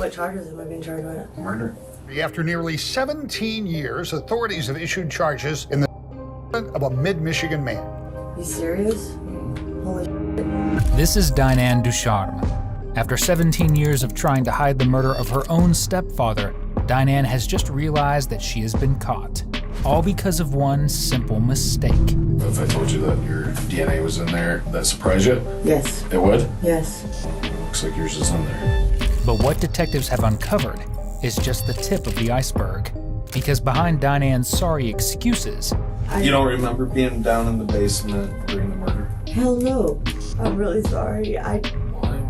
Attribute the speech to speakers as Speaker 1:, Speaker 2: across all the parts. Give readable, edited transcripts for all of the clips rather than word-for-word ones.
Speaker 1: What charges am I being charged with?
Speaker 2: Murder.
Speaker 3: After nearly 17 years, authorities have issued charges in the of a mid-Michigan man.
Speaker 1: You serious? Holy shit.
Speaker 4: This is Diane Ducharme. After 17 years of trying to hide the murder of her own stepfather, Diane has just realized that she has been caught. All because of one simple mistake.
Speaker 2: If I told you that your DNA was in there, that surprise you?
Speaker 1: Yes.
Speaker 2: It would?
Speaker 1: Yes.
Speaker 2: Looks like yours is in there.
Speaker 4: But what detectives have uncovered is just the tip of the iceberg. Because behind Diane's sorry excuses...
Speaker 2: You don't remember being down in the basement during the murder?
Speaker 1: Hell no. I'm really sorry. I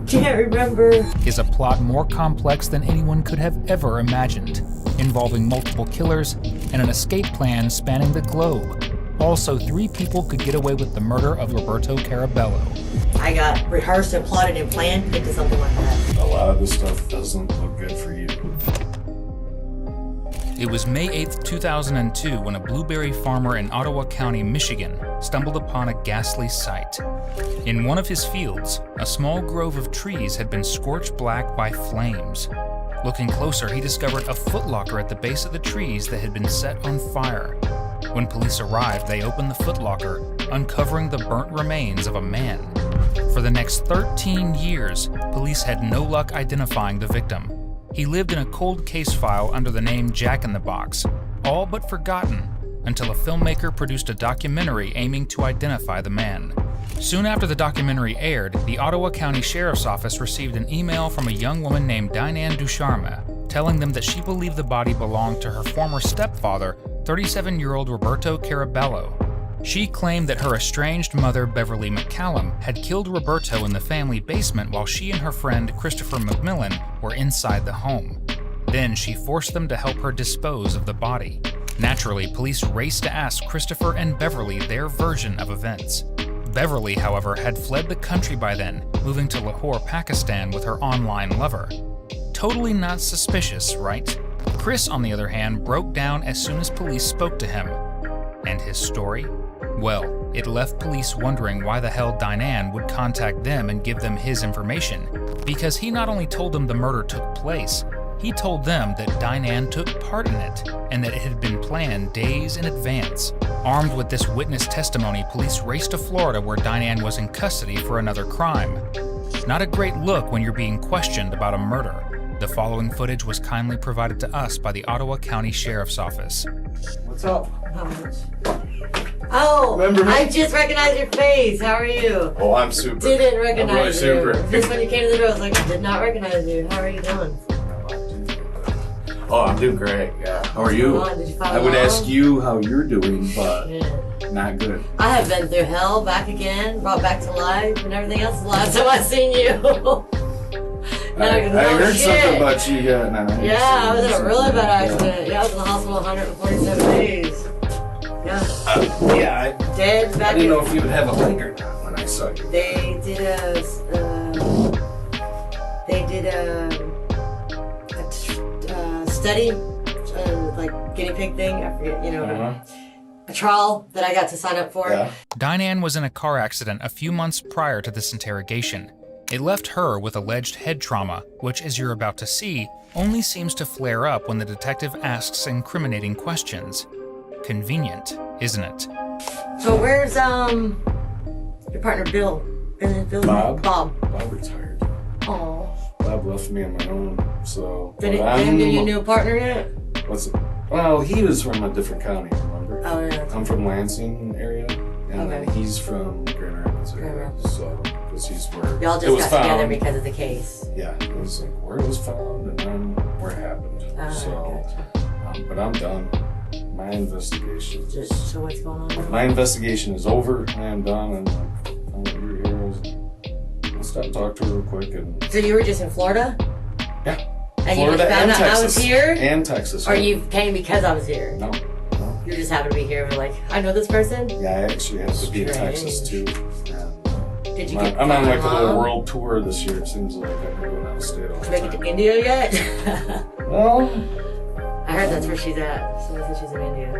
Speaker 1: can't remember.
Speaker 4: ...is a plot more complex than anyone could have ever imagined, involving multiple killers and an escape plan spanning the globe. Also, 3 people could get away with the murder of Roberto Carabello.
Speaker 1: I got rehearsed and plotted and planned into something like that.
Speaker 2: A lot of this stuff doesn't look good for you.
Speaker 4: It was May 8th, 2002 when a blueberry farmer in Ottawa County, Michigan stumbled upon a ghastly sight. In one of his fields, a small grove of trees had been scorched black by flames. Looking closer, he discovered a footlocker at the base of the trees that had been set on fire. When police arrived, they opened the footlocker, uncovering the burnt remains of a man. For the next 13 years, police had no luck identifying the victim. He lived in a cold case file under the name Jack in the Box, all but forgotten, until a filmmaker produced a documentary aiming to identify the man. Soon after the documentary aired, the Ottawa County Sheriff's Office received an email from a young woman named Diane Ducharme, telling them that she believed the body belonged to her former stepfather, 37-year-old Roberto Carabello. She claimed that her estranged mother, Beverly McCallum, had killed Roberto in the family basement while she and her friend, Christopher McMillan, were inside the home. Then she forced them to help her dispose of the body. Naturally, police raced to ask Christopher and Beverly their version of events. Beverly, however, had fled the country by then, moving to Lahore, Pakistan with her online lover. Totally not suspicious, right? Chris, on the other hand, broke down as soon as police spoke to him. And his story? Well, it left police wondering why the hell Diane would contact them and give them his information, because he not only told them the murder took place, he told them that Diane took part in it, and that it had been planned days in advance. Armed with this witness testimony, police raced to Florida where Diane was in custody for another crime. Not a great look when you're being questioned about a murder. The following footage was kindly provided to us by the Ottawa County Sheriff's Office.
Speaker 2: What's up?
Speaker 1: How much? Oh,
Speaker 2: Remember me?
Speaker 1: I just recognized your face. How are you?
Speaker 2: Oh, I'm super.
Speaker 1: Didn't recognize
Speaker 2: I'm really
Speaker 1: you.
Speaker 2: super.
Speaker 1: Just when you came to the door, I was like, I did not recognize you. How are you doing?
Speaker 2: Oh, I'm doing great, yeah. How are you?
Speaker 1: Did you follow
Speaker 2: I would
Speaker 1: along?
Speaker 2: ask you how you're doing, but
Speaker 1: Yeah.
Speaker 2: not good.
Speaker 1: I have been through hell, back again, brought back to life, and everything else. The last time I seen you.
Speaker 2: I heard something about you,
Speaker 1: Yeah, I was in a really bad accident. Yeah, I was in the hospital 147 days. Yeah.
Speaker 2: Yeah,
Speaker 1: Dead
Speaker 2: I
Speaker 1: back
Speaker 2: didn't
Speaker 1: in.
Speaker 2: know if you would have a leg or not when I saw you.
Speaker 1: They did a study, like guinea pig thing. I forget, you know, a trial that I got to sign up for.
Speaker 2: Yeah.
Speaker 4: Diane was in a car accident a few months prior to this interrogation. It left her with alleged head trauma, which, as you're about to see, only seems to flare up when the detective asks incriminating questions. Convenient, isn't it?
Speaker 1: So where's your partner Bill? Bill
Speaker 2: Bob?
Speaker 1: Bob.
Speaker 2: Retired.
Speaker 1: Oh.
Speaker 2: Bob left me on my own, so...
Speaker 1: Did he give you a new partner yet?
Speaker 2: What's it? Well, he was from a different county, remember?
Speaker 1: Oh, yeah.
Speaker 2: I'm from Lansing area, and then he's from Grand Rapids area, so... Because he's where
Speaker 1: Y'all
Speaker 2: it
Speaker 1: just
Speaker 2: was
Speaker 1: got together
Speaker 2: found.
Speaker 1: because of the case.
Speaker 2: Yeah, it was like where it was found and then where it happened.
Speaker 1: Gotcha.
Speaker 2: But I'm done. My investigation.
Speaker 1: So what's going on now?
Speaker 2: My investigation is over. I am done, and you're here. I'll stop and talk to her real quick. And
Speaker 1: So you were just in Florida?
Speaker 2: yeah,
Speaker 1: And
Speaker 2: Florida
Speaker 1: you just found
Speaker 2: and
Speaker 1: out
Speaker 2: Texas
Speaker 1: I was here?
Speaker 2: and Texas.
Speaker 1: Or you came because I was here?
Speaker 2: No.
Speaker 1: You just happened to be here and were like, I know this person?
Speaker 2: Yeah, I actually have to be in Texas too.
Speaker 1: Did you get
Speaker 2: I'm on like a
Speaker 1: along?
Speaker 2: little world tour this year. It seems like I'm going out of state all
Speaker 1: Did
Speaker 2: the
Speaker 1: you make it
Speaker 2: time.
Speaker 1: to India yet?
Speaker 2: Well,
Speaker 1: I heard that's where she's at. Somebody said she's in India.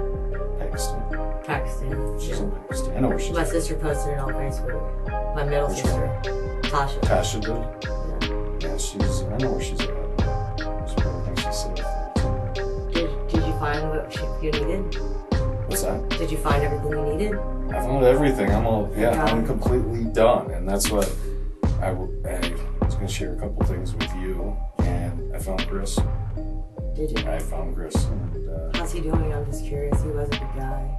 Speaker 2: Pakistan.
Speaker 1: Pakistan.
Speaker 2: She's
Speaker 1: Yeah.
Speaker 2: in Pakistan. I know where she's
Speaker 1: My
Speaker 2: at.
Speaker 1: sister posted it on Facebook. My middle
Speaker 2: Which
Speaker 1: sister, Tasha.
Speaker 2: Tasha did. Yeah, I know where she's at.
Speaker 1: you needed?
Speaker 2: What's that?
Speaker 1: Did you find everything you needed?
Speaker 2: I found everything. I'm completely done, and that's what I was going to share a couple things with you. And I found Chris.
Speaker 1: Did you?
Speaker 2: I found Chris. And,
Speaker 1: how's he doing? I'm just curious. He was a good guy.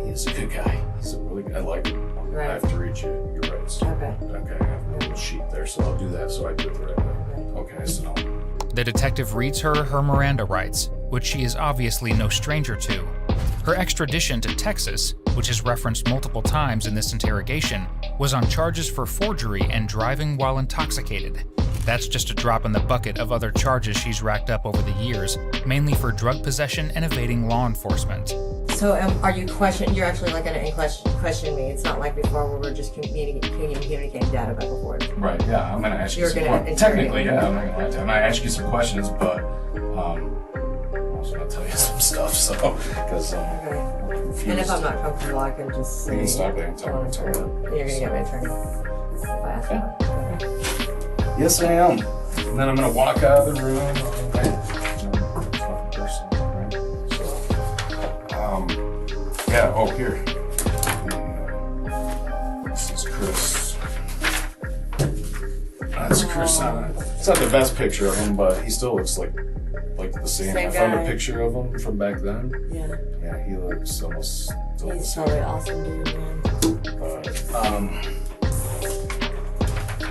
Speaker 2: He's a good guy. He's a really good. I like him.
Speaker 1: Right.
Speaker 2: I have to read you your rights.
Speaker 1: Okay.
Speaker 2: Okay. I have a little sheet there, so I'll do that. So I do it the right way. Okay. So.
Speaker 4: The detective reads her Miranda rights, which she is obviously no stranger to. Her extradition to Texas, which is referenced multiple times in this interrogation, was on charges for forgery and driving while intoxicated. That's just a drop in the bucket of other charges she's racked up over the years, mainly for drug possession and evading law enforcement.
Speaker 1: So are you you're actually like going to question me. It's not like before where we're just communicating data back and forth.
Speaker 2: Right, yeah, I'm going to ask you
Speaker 1: You're
Speaker 2: some
Speaker 1: gonna
Speaker 2: questions. Technically, yeah, I'm not going to lie to you. I'm going to ask you some questions, but I'm also going to tell you some stuff, so, because I'm confused.
Speaker 1: And if I'm not comfortable, I can just say...
Speaker 2: You can stop there and tell me.
Speaker 1: You're going to get my attorney if I ask
Speaker 2: Yeah.
Speaker 1: one.
Speaker 2: Yes, I am. And then I'm going to walk out of the room. Right? Yeah, oh, here. This is Chris. That's Chris. It's not the best picture of him, but he still looks like the same. I found a picture of him from back then.
Speaker 1: Yeah.
Speaker 2: Yeah, he looks almost still the
Speaker 1: He's
Speaker 2: same.
Speaker 1: probably awesome dude, man.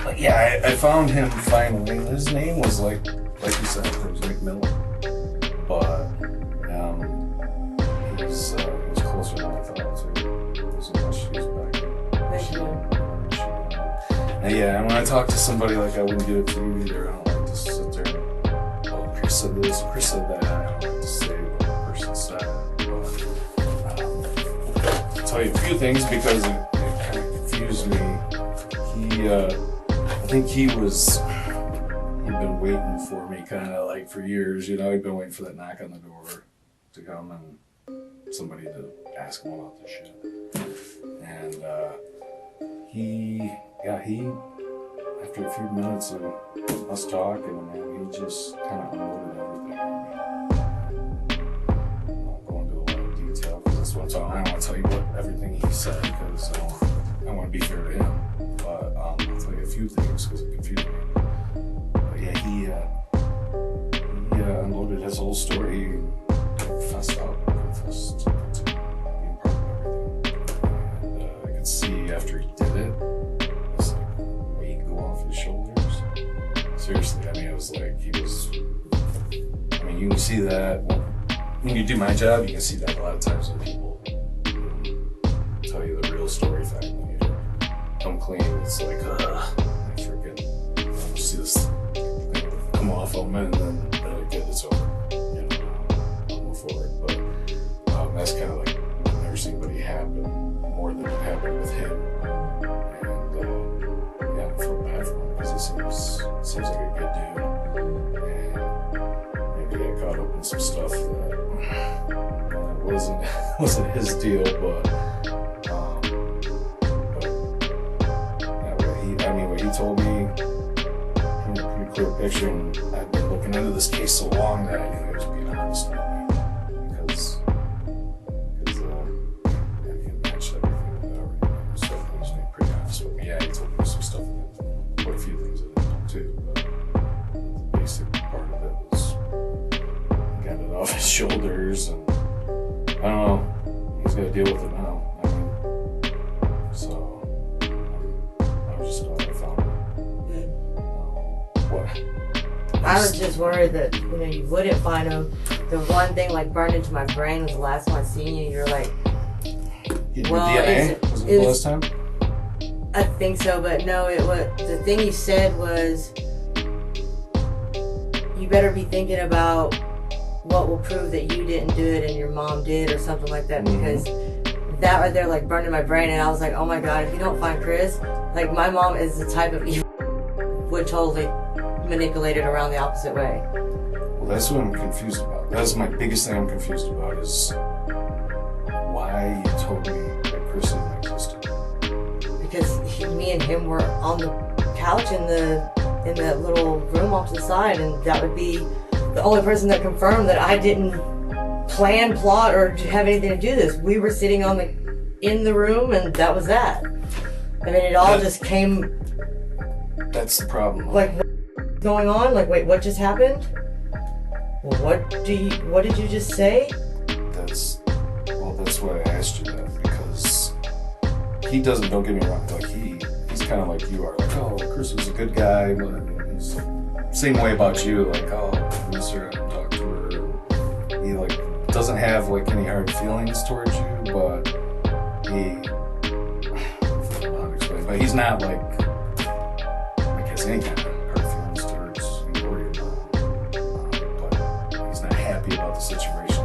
Speaker 2: But yeah, I found him finally. His name was like you said, it was McMillan. But he was closer than I thought too. It was in Michigan back.
Speaker 1: Michigan.
Speaker 2: And yeah, and when I talk to somebody, like I wouldn't give it to you either. I don't like to sit there and, oh, Chris said this, Chris said that. I don't like to say what the person said. But I'll tell you a few things because it kind of confused me. I think he'd been waiting for me kind of like for years, you know, he'd been waiting for that knock on the door to come and somebody to ask him about this shit. And he, after a few minutes of us talking, man, he just kind of unloaded everything on me. I won't go into a lot of detail because that's what I don't want to tell you everything he said because I want to be fair to him. But I'll tell you a few things because it confused me. But yeah, he unloaded his whole story. He confessed to being part of everything. And I could see after he did it, it's like weight go off his shoulders. Seriously, I mean, it was like you can see that when you do my job, you can see that a lot of times when people tell you the real story thing. Come clean, it's like, I freaking see this thing come off on me and then good, it's over. You know, I'll move forward. But that's kind of like, I've never seen anybody happen more than it happened with him. And yeah, I feel bad for him because he seems like a good dude. And maybe I caught up in some stuff that wasn't his deal, but. What he told me, painted a pretty clear picture, and I've been looking into this case so long that I knew he was being honest with me because he matched everything that I already knew, so he was being pretty honest with me. Yeah, he told me some stuff, quite a few things I didn't know too, but the basic part of it was he got it off his shoulders, and I don't know, he's got to deal with it now.
Speaker 1: I was just worried that you wouldn't find him. The one thing like burned into my brain was the last time I seen you. You're like, well,
Speaker 2: DNA? Was it the last time?
Speaker 1: I think so, but no. The thing you said was, you better be thinking about what will prove that you didn't do it and your mom did, or something like that, because that right there like burned in my brain, and I was like, oh my god, if you don't find Chris, like my mom is the type of evil would totally manipulated around the opposite way.
Speaker 2: Well, that's what I'm confused about. That's my biggest thing I'm confused about is why you told me that Chris didn't exist.
Speaker 1: Because me and him were on the couch in that little room off to the side, and that would be the only person that confirmed that I didn't plan, plot, or have anything to do with this. We were sitting in the room, and that was that. I mean, it all just came.
Speaker 2: That's the problem.
Speaker 1: Like, what's going on? Like, wait, what just happened? Well, what did you just say?
Speaker 2: That's why I asked you that, because he doesn't, don't get me wrong, like he's kind of like you are, like, oh, Chris was a good guy, but he's same way about you, like, oh, I miss her, I haven't talked to her. He like doesn't have like any hard feelings towards you, but I don't know how to explain, but he's not like has any kind of hard feelings towards you or your mom, but he's not happy about the situation.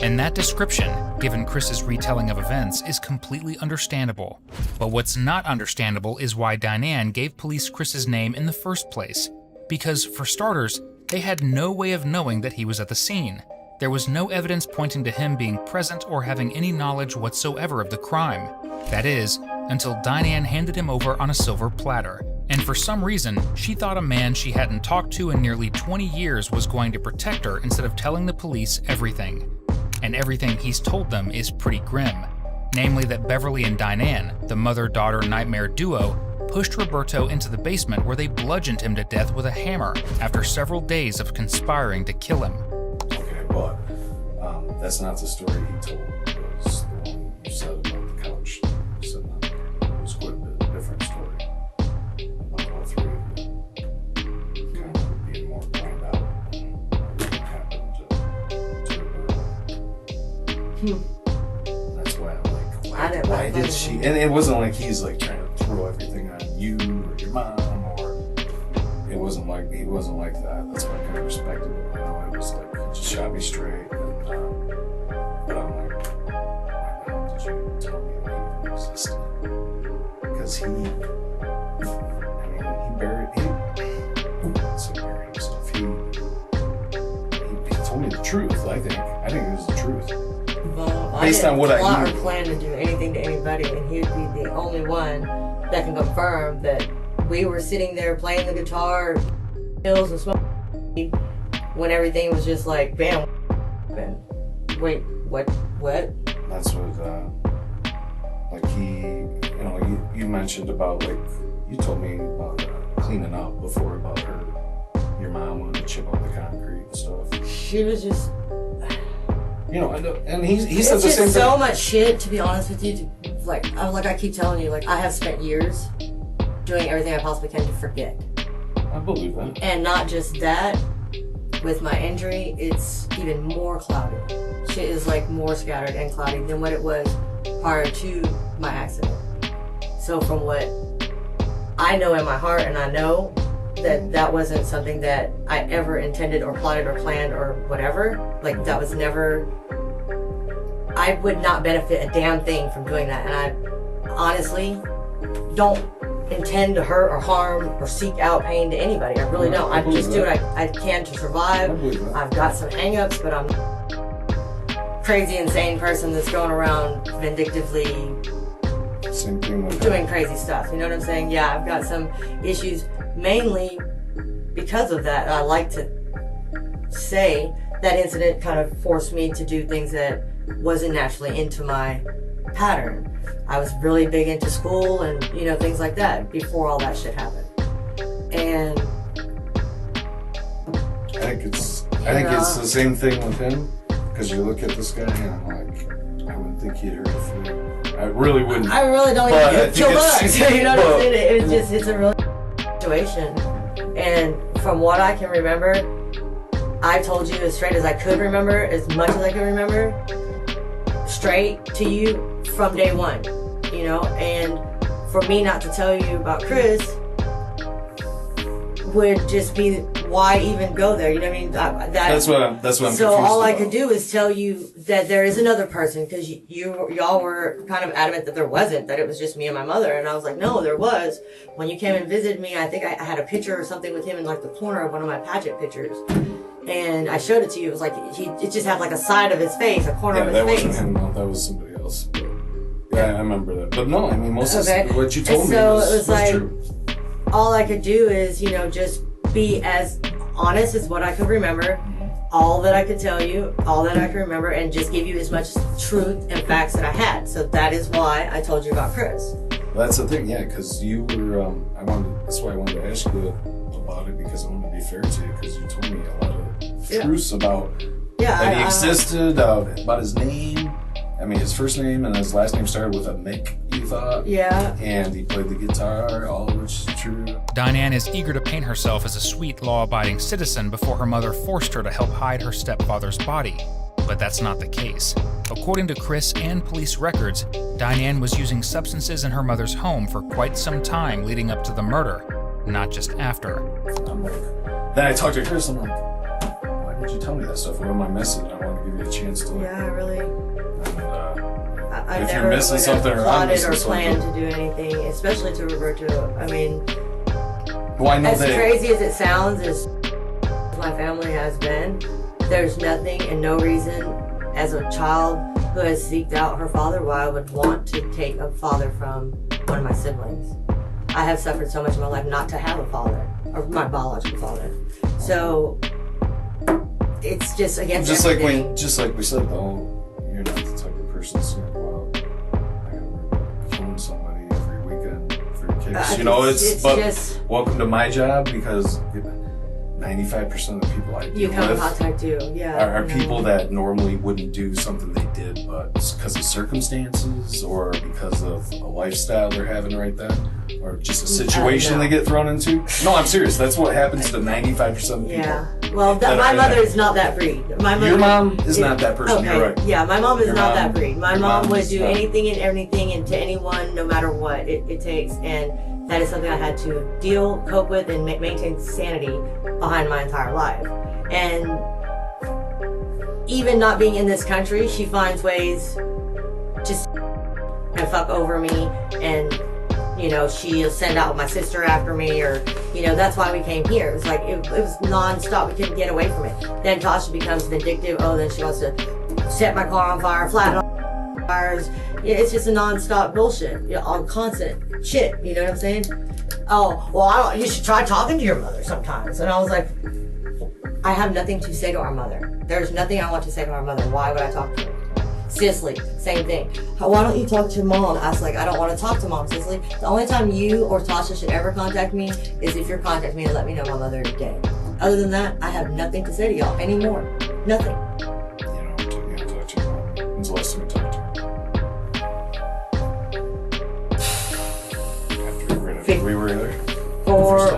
Speaker 4: And that description, given Chris's retelling of events, is completely understandable. But what's not understandable is why Diane gave police Chris's name in the first place. Because, for starters, they had no way of knowing that he was at the scene. There was no evidence pointing to him being present or having any knowledge whatsoever of the crime. That is, until Diane handed him over on a silver platter. And for some reason, she thought a man she hadn't talked to in nearly 20 years was going to protect her instead of telling the police everything. And everything he's told them is pretty grim. Namely that Beverly and Diane, the mother-daughter nightmare duo, pushed Roberto into the basement where they bludgeoned him to death with a hammer after several days of conspiring to kill him.
Speaker 2: Okay, but that's not the story he told. It was the one you said about the couch sitting on there. It was quite a bit different story about all three of them. Kind of being more planned out what happened to her. That's why I'm like, why did she? And it wasn't like he's like trying to throw everything on you or your mom, or he wasn't like that. That's why I kind of respected it. You know, it was like he just shot me straight. And, but I'm like, why did you tell me that he existed? Because he buried himself. He told me the truth. I think it was the truth.
Speaker 1: Well,
Speaker 2: Based on what I
Speaker 1: plot
Speaker 2: knew.
Speaker 1: or plan to do anything to anybody, and he would be the only one that can confirm that we were sitting there playing the guitar, pills and smoking, when everything was just like, bam, and wait, what?
Speaker 2: That's what, like you mentioned about, like, you told me about cleaning up before, about your mom wanted to chip up the concrete and stuff.
Speaker 1: She was just.
Speaker 2: You know, and he said the same thing.
Speaker 1: It's so much shit, to be honest with you. Like I keep telling you, like, I have spent years doing everything I possibly can to forget.
Speaker 2: I believe that.
Speaker 1: And not just that, with my injury, it's even more cloudy. Shit is like more scattered and cloudy than what it was prior to my accident. So from what I know in my heart, and I know that wasn't something that I ever intended or plotted or planned or whatever. Like, that was never. I would not benefit a damn thing from doing that, and I honestly don't intend to hurt or harm or seek out pain to anybody. I really don't. I just do what I can to survive. I've got some hang-ups, but I'm a crazy, insane person that's going around vindictively
Speaker 2: Same thing with
Speaker 1: doing crazy stuff. You know what I'm saying? Yeah, I've got some issues, mainly because of that. I like to say that incident kind of forced me to do things that wasn't naturally into my pattern. I was really big into school and, you know, things like that before all that shit happened. And
Speaker 2: I think it's the same thing with him, because you look at this guy and I'm like, I wouldn't think he'd hurt a flea. I really wouldn't.
Speaker 1: I really don't even kill bugs. You know what I'm saying? It's a real situation. And from what I can remember, I told you as straight as I could remember, as much as I could remember, straight to you from day one, you know. And for me not to tell you about Chris would just be, why even go there? You know what I mean?
Speaker 2: That's what I'm
Speaker 1: so all
Speaker 2: about.
Speaker 1: I could do is tell you that there is another person, because y'all were kind of adamant that there wasn't, that it was just me and my mother. And I was like, no, there was. When you came and visited me, I think I had a picture or something with him in like the corner of one of my pageant pictures. And I showed it to you. It was like, it just had like a side of his face, a corner of his face.
Speaker 2: Yeah, that wasn't him. No, that was somebody else. But, yeah, I remember that. But no, I mean, most of what you told me was
Speaker 1: like,
Speaker 2: true.
Speaker 1: All I could do is, you know, just be as honest is what I could remember, all that I could tell you, all that I can remember, and just give you as much truth and facts that I had. So that is why I told you about Chris.
Speaker 2: Well, that's the thing, yeah, because you were, that's why I wanted to ask you about it, because I wanted to be fair to you, because you told me a lot of truths about that he existed, about his name. I mean, his first name and his last name started with a Mick, you thought?
Speaker 1: Yeah.
Speaker 2: And he played the guitar, all of which is true.
Speaker 4: Diane is eager to paint herself as a sweet, law-abiding citizen before her mother forced her to help hide her stepfather's body. But that's not the case. According to Chris and police records, Diane was using substances in her mother's home for quite some time leading up to the murder, not just after.
Speaker 2: I'm like, then I talked to Chris, I'm like, why did you tell me that stuff? What am I missing? I wanted to give you a chance to.
Speaker 1: Yeah, really.
Speaker 2: If you're missing something or I'm missing
Speaker 1: or
Speaker 2: something.
Speaker 1: planned to do anything, especially to Roberto. I mean,
Speaker 2: well, I know
Speaker 1: as crazy as it sounds, as my family has been, there's nothing and no reason as a child who has seeked out her father why I would want to take a father from one of my siblings. I have suffered so much in my life not to have a father, or my biological father. So it's just against everything.
Speaker 2: Just like we said though, you're not the type of person that's gonna go out. I gotta clone somebody every weekend for kicks. It's just welcome to my job, because 95% of the people I deal
Speaker 1: come in
Speaker 2: with
Speaker 1: contact
Speaker 2: are people that normally wouldn't do something they did, but because of circumstances or because of a lifestyle they're having right then, or just a situation they get thrown into. No, I'm serious. That's what happens to 95% of people.
Speaker 1: Yeah. Well, my mother is not that breed.
Speaker 2: Your mom is not that person.
Speaker 1: Okay.
Speaker 2: You're right.
Speaker 1: Yeah, my mom is not that breed. My mom would do
Speaker 2: not
Speaker 1: anything and everything and to anyone, no matter what it takes. And that is something I had to cope with, and maintain sanity behind my entire life. And even not being in this country, she finds ways just to fuck over me, and she'll send out my sister after me, or that's why we came here. It was like it was non-stop. We couldn't get away from it. Then Tasha becomes vindictive. Oh, then she wants to set my car on fire, flatten on fires. It's just a non-stop bullshit, on constant shit. You know what I'm saying? Oh, well, you should try talking to your mother sometimes. And I was like, I have nothing to say to our mother. There's nothing I want to say to our mother. Why would I talk to her? Cicely, same thing. Why don't you talk to mom? I was like, I don't want to talk to mom, Cicely. The only time you or Tasha should ever contact me is if you're contacting me and let me know my mother is dead. Other than that, I have nothing to say to y'all anymore. Nothing.
Speaker 2: You don't talk to your mom. When's the last time you talked to her? We were there.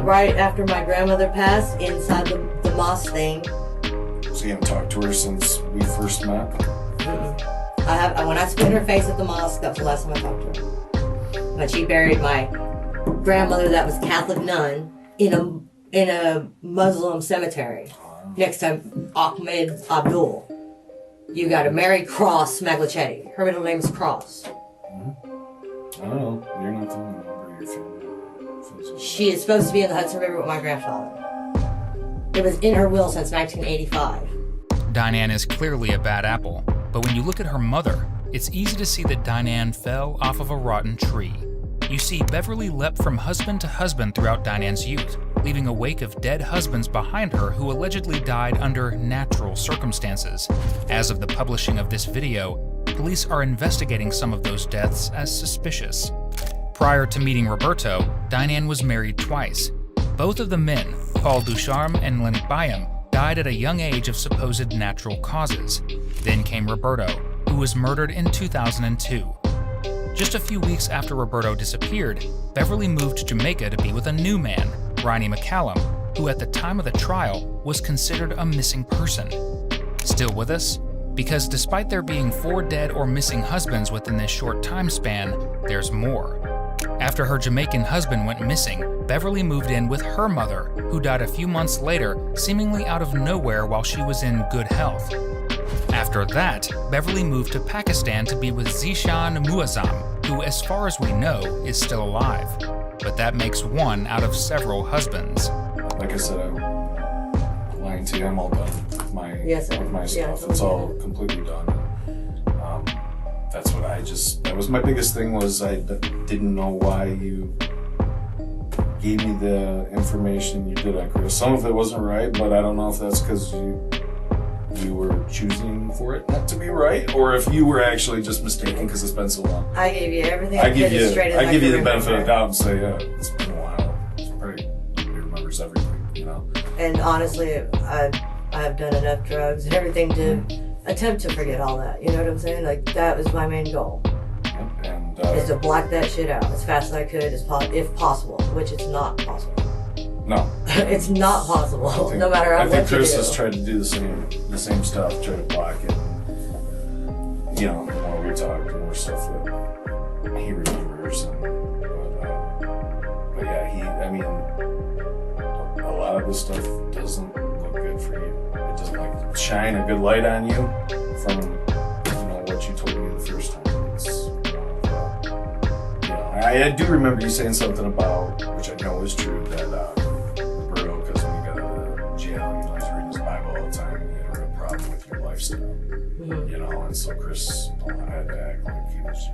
Speaker 1: Right after my grandmother passed, inside the mosque thing.
Speaker 2: So you haven't talked to her since we first met?
Speaker 1: Mm-mm. When I spit in her face at the mosque, that was the last time I talked to her. But she buried my grandmother that was Catholic nun in a Muslim cemetery next to Ahmed Abdul. You got a Mary Cross Maglachetti. Her middle name is Cross.
Speaker 2: Mm-hmm. I don't know. You're not the only member of your family.
Speaker 1: She is supposed to be in the Hudson River with my grandfather. It was in her will since 1985.
Speaker 4: Diane is clearly a bad apple, but when you look at her mother, it's easy to see that Diane fell off of a rotten tree. You see, Beverly leapt from husband to husband throughout Diane's youth, leaving a wake of dead husbands behind her who allegedly died under natural circumstances. As of the publishing of this video, police are investigating some of those deaths as suspicious. Prior to meeting Roberto, Diane was married twice. Both of the men, Paul Ducharme and Lenny Byam, died at a young age of supposed natural causes. Then came Roberto, who was murdered in 2002. Just a few weeks after Roberto disappeared, Beverly moved to Jamaica to be with a new man, Ronnie McCallum, who at the time of the trial was considered a missing person. Still with us? Because despite there being 4 dead or missing husbands within this short time span, there's more. After her Jamaican husband went missing, Beverly moved in with her mother, who died a few months later, seemingly out of nowhere while she was in good health. After that, Beverly moved to Pakistan to be with Zishan Muazzam, who, as far as we know, is still alive. But that makes one out of several husbands.
Speaker 2: Like I said, I'm lying to you. I'm all done with my stuff.
Speaker 1: Yeah,
Speaker 2: it's all completely done. That's what that was my biggest thing, was I didn't know why you gave me the information you did on Chris. Some of it wasn't right, but I don't know if that's because you were choosing for it not to be right, or if you were actually just mistaken because it's been so long.
Speaker 1: I gave you everything.
Speaker 2: I give you the
Speaker 1: could
Speaker 2: benefit of
Speaker 1: remember.
Speaker 2: the doubt and say, yeah, it's been a while. It's probably he remembers everything, you know.
Speaker 1: And honestly, I have done enough drugs and everything to attempt to forget all that. You know what I'm saying? Like, that was my main goal.
Speaker 2: And
Speaker 1: is to black that shit out as fast as I could, if possible, which it's not possible.
Speaker 2: no,
Speaker 1: It's not possible, no matter how
Speaker 2: I
Speaker 1: much
Speaker 2: think Chris
Speaker 1: you do.
Speaker 2: has tried to do the same stuff, try to block it. You know, the more we talk, the more stuff that he remembers. But yeah, I mean, a lot of this stuff doesn't look good for you. It doesn't like shine a good light on you from what you told me the first time. It's I do remember you saying something about, which I know is true, that Roberto, because when you got out of jail, he was reading his Bible all the time, and he had a real problem with your lifestyle. You know, and so Chris had to act like he was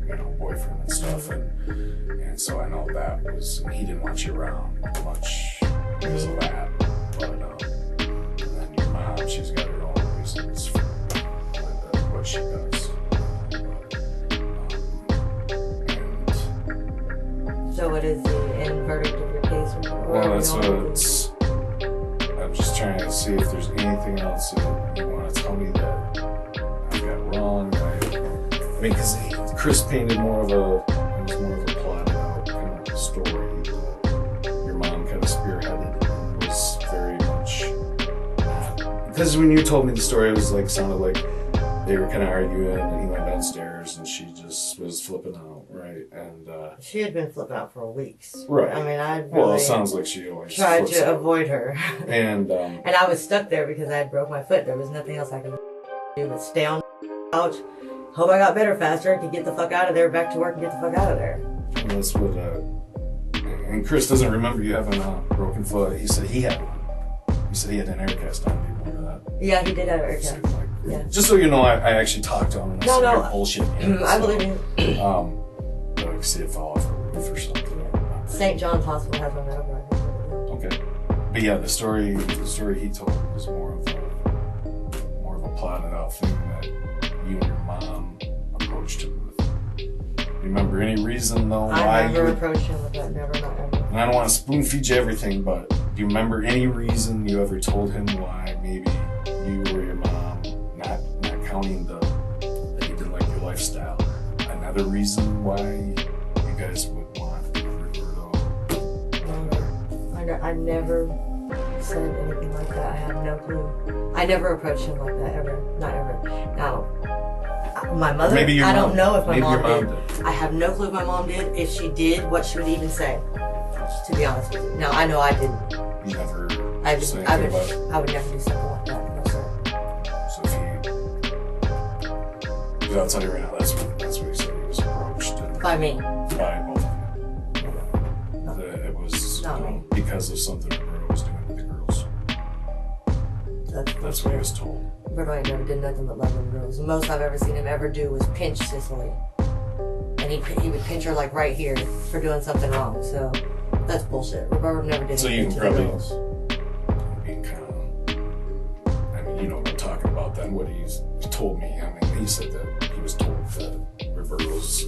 Speaker 2: your boyfriend and stuff, and so I know that was, he didn't want you around much because of that. But and then your mom, she's got her own reasons for what she does.
Speaker 1: So what is the end verdict of your case?
Speaker 2: Well, that's what it's. I'm just trying to see if there's anything else that you want to tell me that I got wrong. I mean, because Chris painted more of a plotted out kind of story that your mom kind of spearheaded and was very much. Because when you told me the story, it was like sounded like they were kind of arguing, and he went downstairs, and she just was flipping out, right? And
Speaker 1: she had been flipping out for weeks.
Speaker 2: right.
Speaker 1: I mean, I really
Speaker 2: well, it sounds like she always
Speaker 1: tried
Speaker 2: flips
Speaker 1: to
Speaker 2: out.
Speaker 1: avoid her.
Speaker 2: And
Speaker 1: And I was stuck there because I had broke my foot. There was nothing else I could do but stay on the couch, hope I got better faster, could get the fuck out of there, back to work, and get the fuck out of there.
Speaker 2: and that's what. And Chris doesn't remember you having a broken foot. He said he had one. He said he had an air cast on. Do you remember that?
Speaker 1: Yeah, he did have a
Speaker 2: So,
Speaker 1: haircut.
Speaker 2: like,
Speaker 1: Yeah.
Speaker 2: Just so you know, I actually talked to him. And I said,
Speaker 1: No.
Speaker 2: "You're bullshit."
Speaker 1: I believe you.
Speaker 2: But I could see it fall off a roof or something.
Speaker 1: St. John's Hospital has my medical records.
Speaker 2: Okay. But yeah, the story he told was more of a plotted out thing that you and your mom approached him with. You remember any reason though why
Speaker 1: I
Speaker 2: you
Speaker 1: never
Speaker 2: would,
Speaker 1: approached him with that, never, not ever.
Speaker 2: and I don't want to spoon feed you everything, but do you remember any reason you ever told him why maybe you or your mom, not counting that he didn't like your lifestyle, another reason why you guys would want Roberto?
Speaker 1: I never said anything like that. I have no clue. I never approached him like that, ever. Not ever. Now, my mother,
Speaker 2: Maybe your
Speaker 1: I
Speaker 2: mom-
Speaker 1: don't know if my
Speaker 2: maybe your
Speaker 1: mom
Speaker 2: mom
Speaker 1: did. I have no clue if my mom did. If she did, what she would even say, to be honest with you. Now, I know I didn't.
Speaker 2: You never
Speaker 1: I
Speaker 2: say
Speaker 1: would,
Speaker 2: anything about it?
Speaker 1: I would never do something like that. No, sir.
Speaker 2: So if I'll tell you right now, that's what he said. He was approached and
Speaker 1: By me.
Speaker 2: by both of you. It was
Speaker 1: Not me.
Speaker 2: because of something Roberto was doing with the girls. That's what he was told.
Speaker 1: Roberto ain't never did nothing but love them girls. The most I've ever seen him ever do was pinch Cicely. And he would pinch her like right here for doing something wrong. So that's bullshit. Roberto never did
Speaker 2: So you
Speaker 1: anything
Speaker 2: can
Speaker 1: to the
Speaker 2: probably
Speaker 1: girls.
Speaker 2: be kind of. I mean, you know what I'm talking about. Then what he told me. I mean, he said that he was told that Roberto's.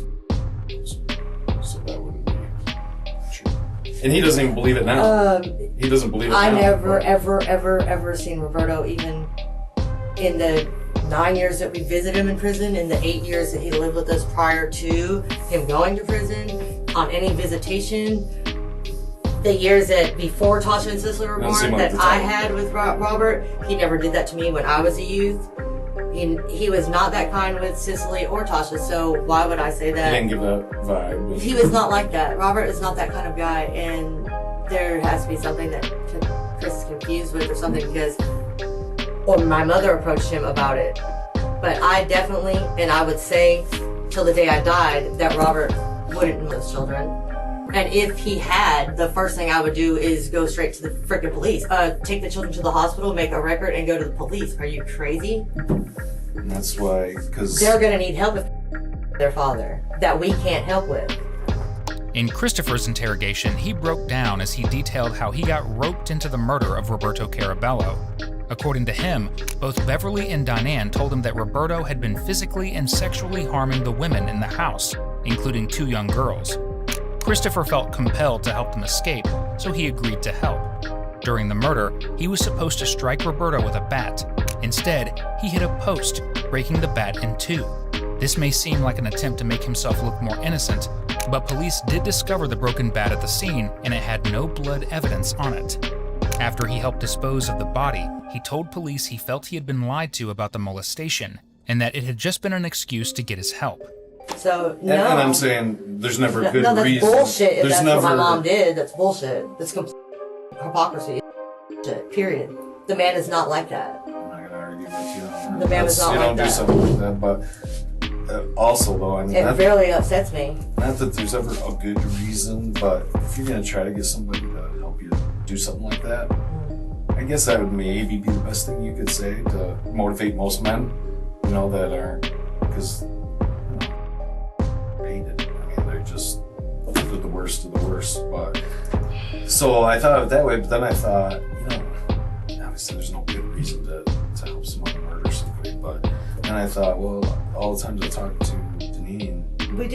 Speaker 2: So that wouldn't be true. And he doesn't even believe it now. He doesn't believe it
Speaker 1: I
Speaker 2: now.
Speaker 1: never,
Speaker 2: but-
Speaker 1: ever seen Roberto, even in the 9 years that we visited him in prison, in the 8 years that he lived with us prior to him going to prison, on any visitation, the years that before Tasha and Cicely were
Speaker 2: Doesn't seem
Speaker 1: born,
Speaker 2: like
Speaker 1: that
Speaker 2: the
Speaker 1: I
Speaker 2: time.
Speaker 1: had with Robert, he never did that to me when I was a youth. He was not that kind with Cicely or Tasha, so why would I say
Speaker 2: He
Speaker 1: that?
Speaker 2: didn't give that vibe.
Speaker 1: He was not like that. Robert is not that kind of guy, and there has to be something that Chris is confused with or something, because or my mother approached him about it. But I definitely, and I would say till the day I died, that Robert wouldn't know those children. And if he had, the first thing I would do is go straight to the freaking police. Take the children to the hospital, make a record, and go to the police. Are you crazy?
Speaker 2: And that's why, because
Speaker 1: They're gonna need help with their father that we can't help with.
Speaker 4: In Christopher's interrogation, he broke down as he detailed how he got roped into the murder of Roberto Carabello. According to him, both Beverly and Diane told him that Roberto had been physically and sexually harming the women in the house, including 2 young girls. Christopher felt compelled to help them escape, so he agreed to help. During the murder, he was supposed to strike Roberto with a bat. Instead, he hit a post, breaking the bat in 2. This may seem like an attempt to make himself look more innocent, but police did discover the broken bat at the scene, and it had no blood evidence on it. After he helped dispose of the body, he told police he felt he had been lied to about the molestation, and that it had just been an excuse to get his help.
Speaker 1: So, no.
Speaker 2: And I'm saying there's never a good
Speaker 1: no, that's
Speaker 2: reason.
Speaker 1: bullshit. If
Speaker 2: There's
Speaker 1: that's
Speaker 2: never
Speaker 1: what my mom did, that's bullshit. That's complete hypocrisy. Shit, period. The man is not like that.
Speaker 2: I'm not gonna argue with you on that.
Speaker 1: The man was not
Speaker 2: you
Speaker 1: like
Speaker 2: don't
Speaker 1: that.
Speaker 2: do something like that, but also though, I mean,
Speaker 1: It really upsets me.
Speaker 2: not that there's ever a good reason, but if you're gonna try to get somebody to help you do something like that, I guess that would maybe be the best thing you could say to motivate most men, you know, that aren't, because, you know, hated. I mean, they're the worst of the worst. But so I thought of it that way, but then I thought, you know, obviously there's no good reason to help someone murder somebody. But then I thought, well, all the times I talked to Deneen,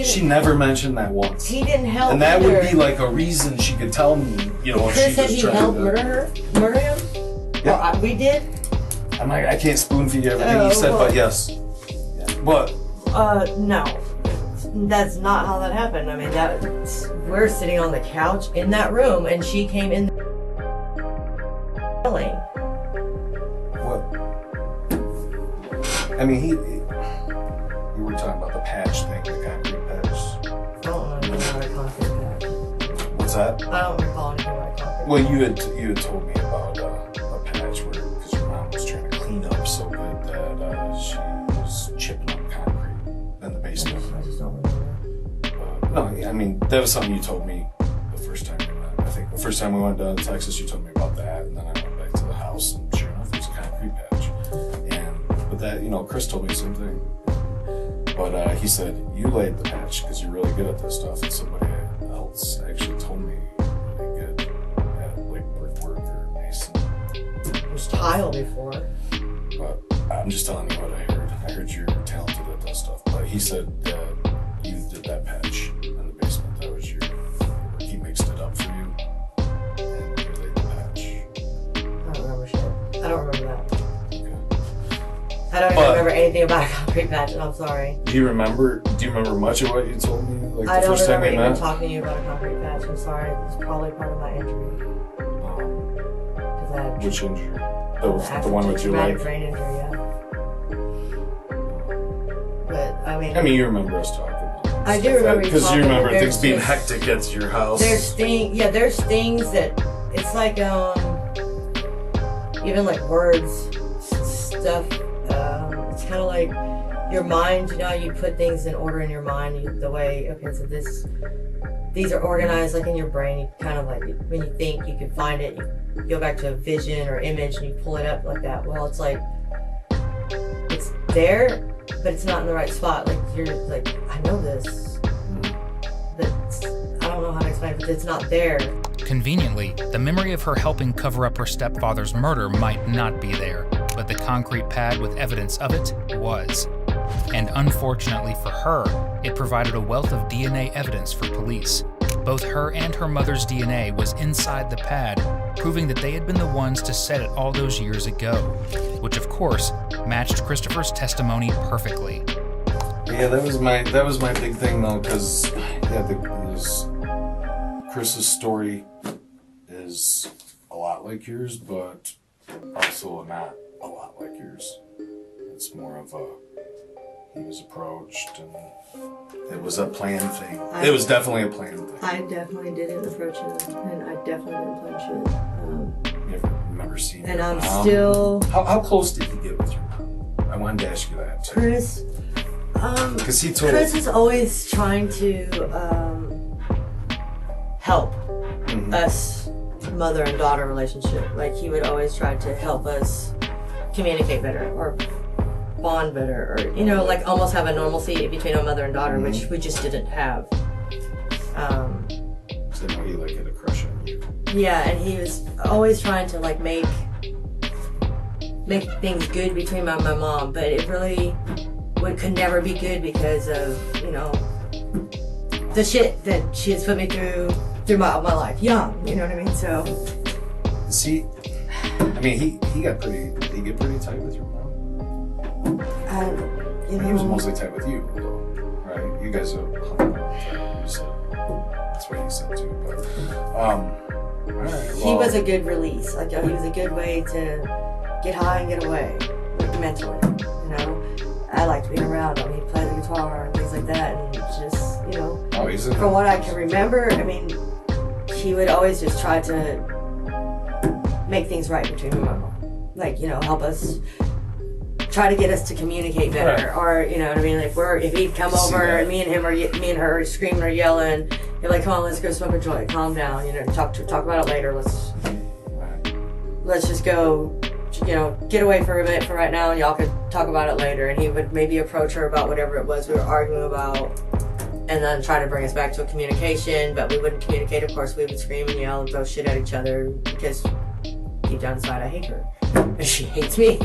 Speaker 2: she never mentioned that once.
Speaker 1: He didn't help.
Speaker 2: And that
Speaker 1: either.
Speaker 2: would be like a reason she could tell me, you know, if
Speaker 1: Chris
Speaker 2: she
Speaker 1: said
Speaker 2: was
Speaker 1: he
Speaker 2: trying
Speaker 1: helped
Speaker 2: to
Speaker 1: murder him.
Speaker 2: Yeah.
Speaker 1: We did.
Speaker 2: I'm like, I can't spoon feed you everything you said, but yes. Yeah. What?
Speaker 1: No. That's not how that happened. I mean, we're sitting on the couch in that room, and she came in.
Speaker 2: What? I mean, we were talking about the patch thing, the concrete patch.
Speaker 1: I don't know anything about a concrete patch.
Speaker 2: What's that?
Speaker 1: I don't recall anything about a concrete.
Speaker 2: Well, you had told me about a patch where, because your mom was trying to clean up so good that she was chipping up concrete in the basement.
Speaker 1: I just don't remember.
Speaker 2: No, I mean, that was something you told me the first time we met. I think the first time we went to Texas, you told me about that, and then I went back to the house, and sure enough, there's a concrete patch. But that, you know, Chris told me the same thing. But he said, you laid the patch because you're really good at this stuff, and somebody else actually told me you're really good at, like, brickwork or mason.
Speaker 1: It was tile before.
Speaker 2: But I'm just telling you what I heard. I heard you're talented at that stuff. But he said that you did that patch in the basement. That was your work. He mixed it up for you, and you laid the patch.
Speaker 1: I don't remember shit. I don't remember that.
Speaker 2: Okay.
Speaker 1: I don't even remember anything about a concrete patch, and I'm sorry.
Speaker 2: Do you remember much of what you told me, like,
Speaker 1: I
Speaker 2: the
Speaker 1: don't
Speaker 2: first time
Speaker 1: remember
Speaker 2: we
Speaker 1: even
Speaker 2: met?
Speaker 1: talking to you about a concrete patch. I'm sorry. It's probably part of my injury. 'Cause I had
Speaker 2: Which injury? The one with your
Speaker 1: traumatic
Speaker 2: leg?
Speaker 1: brain injury, yeah. But, I mean...
Speaker 2: You remember us talking about this
Speaker 1: I do
Speaker 2: stuff,
Speaker 1: remember you
Speaker 2: because you
Speaker 1: talking,
Speaker 2: remember
Speaker 1: but
Speaker 2: things being
Speaker 1: there's
Speaker 2: hectic at your house.
Speaker 1: There's things that... It's like, even like words, stuff, it's kind of like your mind, you know, you put things in order in your mind, the way, okay, so these are organized like in your brain, you kind of like, when you think you can find it, you go back to a vision or image and you pull it up like that. Well, it's like, it's there, but it's not in the right spot. Like, you're like, I know this, but I don't know how to explain it, but it's not there.
Speaker 4: Conveniently, the memory of her helping cover up her stepfather's murder might not be there, but the concrete pad with evidence of it was. And unfortunately for her, it provided a wealth of DNA evidence for police. Both her and her mother's DNA was inside the pad, proving that they had been the ones to set it all those years ago, which of course matched Christopher's testimony perfectly.
Speaker 2: Yeah, that was my big thing though, because Chris's story is a lot like yours, but also not a lot like yours. It's more of he was approached, and it was a planned thing. It was definitely a planned thing.
Speaker 1: I definitely didn't approach him, and I definitely didn't plan shit.
Speaker 2: You ever remember seeing
Speaker 1: And
Speaker 2: your
Speaker 1: I'm
Speaker 2: mom?
Speaker 1: still...
Speaker 2: How close did he get with your mom? I wanted to ask you that too.
Speaker 1: Chris...
Speaker 2: Because he told...
Speaker 1: Chris is always trying to help us, mother and daughter relationship. Like, he would always try to help us communicate better or bond better, or, you know, like almost have a normalcy between a mother and daughter, which we just didn't have.
Speaker 2: So I know he like had a crush on you.
Speaker 1: Yeah, and he was always trying to like make things good between my mom, but it really could never be good because of, you know, the shit that she has put me through my life young, you know what I mean? So
Speaker 2: See, I mean, he got pretty. Did he get pretty tight with your mom?
Speaker 1: you know,
Speaker 2: He was mostly tight with you, though, right? You guys are hung out all the time. You said that's what he said too. But all right,
Speaker 1: he was a good release. Like, he was a good way to get high and get away, like, mentally. You know, I liked being around him. He'd play the guitar and things like that, and just, you know, from what I can remember, I mean, he would always just try to make things right between me and my mom. Like, you know, help us, try to get us to communicate better, right. Or, you know what I mean? Like, if he'd come over and me and her are screaming or yelling, he'd like, come on, let's go smoke a joint, calm down, you know, talk about it later. Let's just go, you know, get away for a minute for right now, and y'all could talk about it later. And he would maybe approach her about whatever it was we were arguing about, and then try to bring us back to a communication. But we wouldn't communicate. Of course, we would scream and yell and throw shit at each other because deep down inside, I hate her. And she hates me.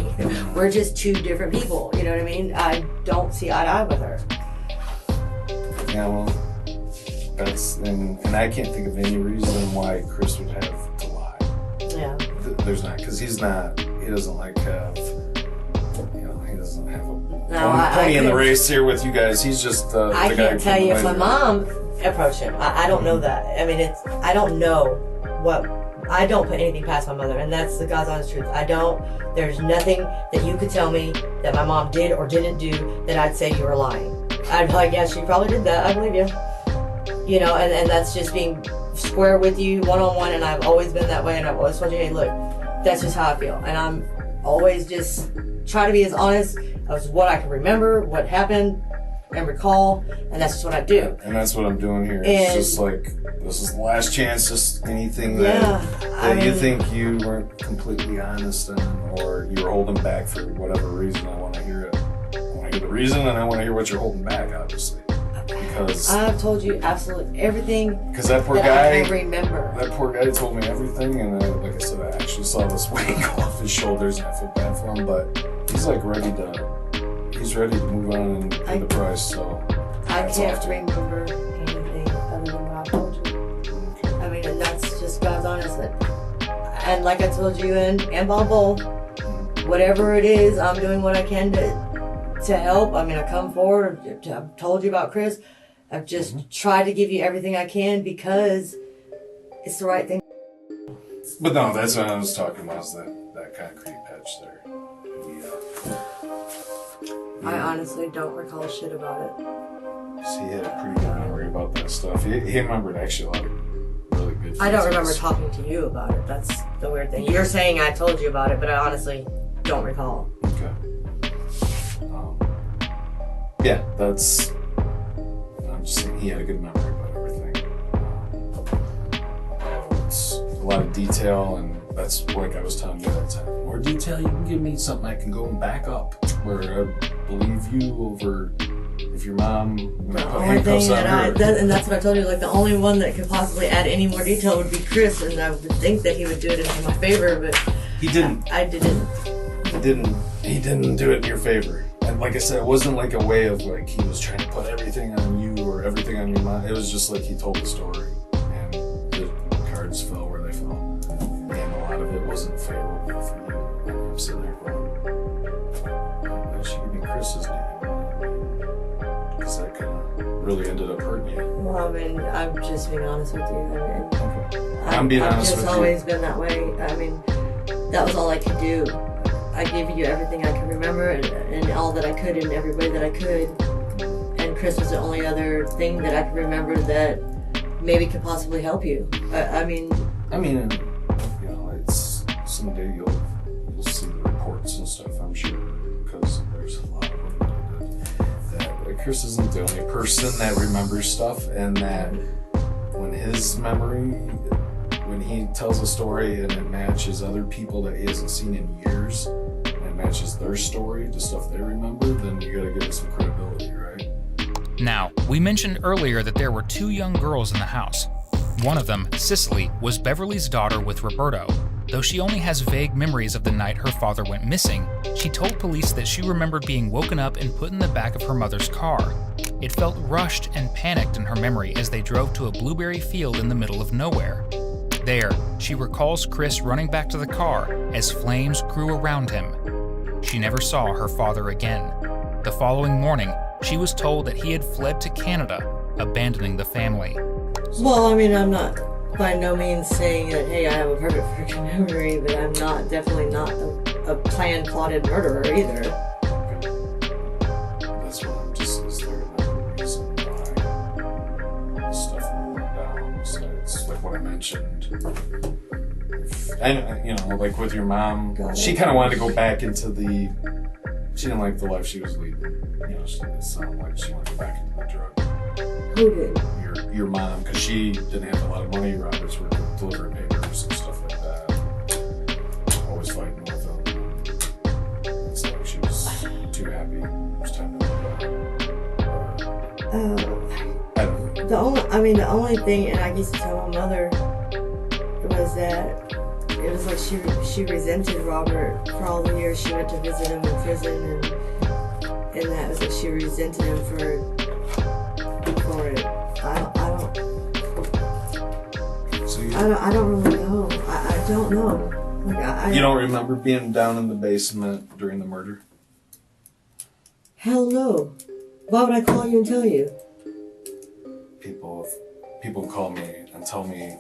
Speaker 1: We're just two different people, you know what I mean? I don't see eye to eye with her.
Speaker 2: Yeah, well, that's, and I can't think of any reason why Chris would have to lie.
Speaker 1: Yeah.
Speaker 2: There's not, because he doesn't like have, you know, he doesn't have a pony in the race here with you guys. He's just the guy. I can't
Speaker 1: tell you if my mom approached him. I don't know that. I mean, I don't know I don't put anything past my mother, and that's the God's honest truth. There's nothing that you could tell me that my mom did or didn't do that I'd say you were lying. I'd be like, yeah, she probably did that, I believe you. You know, and that's just being square with you, one-on-one, and I've always been that way, and I've always told you, hey, look, that's just how I feel. And I'm always just try to be as honest as what I can remember, what happened, and recall, and that's just what I do.
Speaker 2: And that's what I'm doing here. It's just like, this is the last chance, just anything that you think you weren't completely honest in, or you were holding back for whatever reason. I want to hear it. I want to hear the reason, and I want to hear what you're holding back, obviously. Because
Speaker 1: I've told you absolutely everything.
Speaker 2: Because that poor guy,
Speaker 1: I remember.
Speaker 2: That poor guy told me everything, and like I said, I actually saw this weight go off his shoulders, and I feel bad for him. But he's like ready to move on and pay the price. So
Speaker 1: I can't remember anything other than what I told you. Okay. I mean, and that's just God's honest. And like I told you and Bob Bull, whatever it is, I'm doing what I can to help. I mean, I come forward. I've told you about Chris. I've just tried to give you everything I can because it's the right thing.
Speaker 2: But no, that's what I was talking about, is that concrete patch there.
Speaker 1: I honestly don't recall shit about it.
Speaker 2: See, he had a pretty good memory about that stuff. He remembered actually a lot of really good things.
Speaker 1: I don't remember talking to you about it. That's the weird thing. You're saying I told you about it, but I honestly don't recall.
Speaker 2: Okay. Yeah, that's... I'm just saying he had a good memory about everything. It's a lot of detail, and that's like I was telling you that time. More detail, you can give me something I can go and back up, where I believe you over if your mom put handcuffs on her.
Speaker 1: And that's what I told you, like the only one that could possibly add any more detail would be Chris, and I would think that he would do it in my favor, but
Speaker 2: he didn't.
Speaker 1: I didn't.
Speaker 2: He didn't do it in your favor. And like I said, it wasn't like a way of like he was trying to put everything on you or everything on your mom. It was just like he told the story, and the cards fell where they fell. And a lot of it wasn't favorable for you. And I'm sitting there going, I should give me Chris's name. Because that kind of really ended up hurting you.
Speaker 1: Well, I mean, I'm just being honest with you. I mean,
Speaker 2: okay. I'm being honest with you.
Speaker 1: I've just always been that way. I mean, that was all I could do. I gave you everything I could remember and all that I could in every way that I could. And Chris was the only other thing that I could remember that maybe could possibly help you. I mean,
Speaker 2: you know, it's someday you'll see the reports and stuff, I'm sure, because there's a lot of them that Chris isn't the only person that remembers stuff, and that when he tells a story and it matches other people that he hasn't seen in years, and it matches their story to stuff they remember, then you gotta give it some credibility, right?
Speaker 4: Now, we mentioned earlier that there were 2 young girls in the house. One of them, Cicely, was Beverly's daughter with Roberto. Though she only has vague memories of the night her father went missing, she told police that she remembered being woken up and put in the back of her mother's car. It felt rushed and panicked in her memory as they drove to a blueberry field in the middle of nowhere. There, she recalls Chris running back to the car as flames grew around him. She never saw her father again. The following morning, she was told that he had fled to Canada, abandoning the family.
Speaker 1: Well, I mean, I'm not by no means saying that, hey, I have a perfect freaking memory, but I'm definitely not a planned, plotted murderer either.
Speaker 2: That's what I'm just, is there another reason why stuff went down besides like what I mentioned? And, you know, like with your mom, she kind of wanted to go back into she didn't like the life she was leading. You know, it sounded like she wanted to go back into the drug.
Speaker 1: Who did?
Speaker 2: Your mom, because she didn't have a lot of money. Roberts were delivering papers and stuff like that. Always fighting with them. It's like she was too happy. It was time to move on. I don't know.
Speaker 1: The only thing, and I used to tell my mother, was that it was like she resented Robert for all the years she went to visit him in prison, and that was like she resented him for it. I don't really know. I don't know. Like,
Speaker 2: you don't remember being down in the basement during the murder?
Speaker 1: Hell no. Why would I call you and tell you?
Speaker 2: People call me and tell me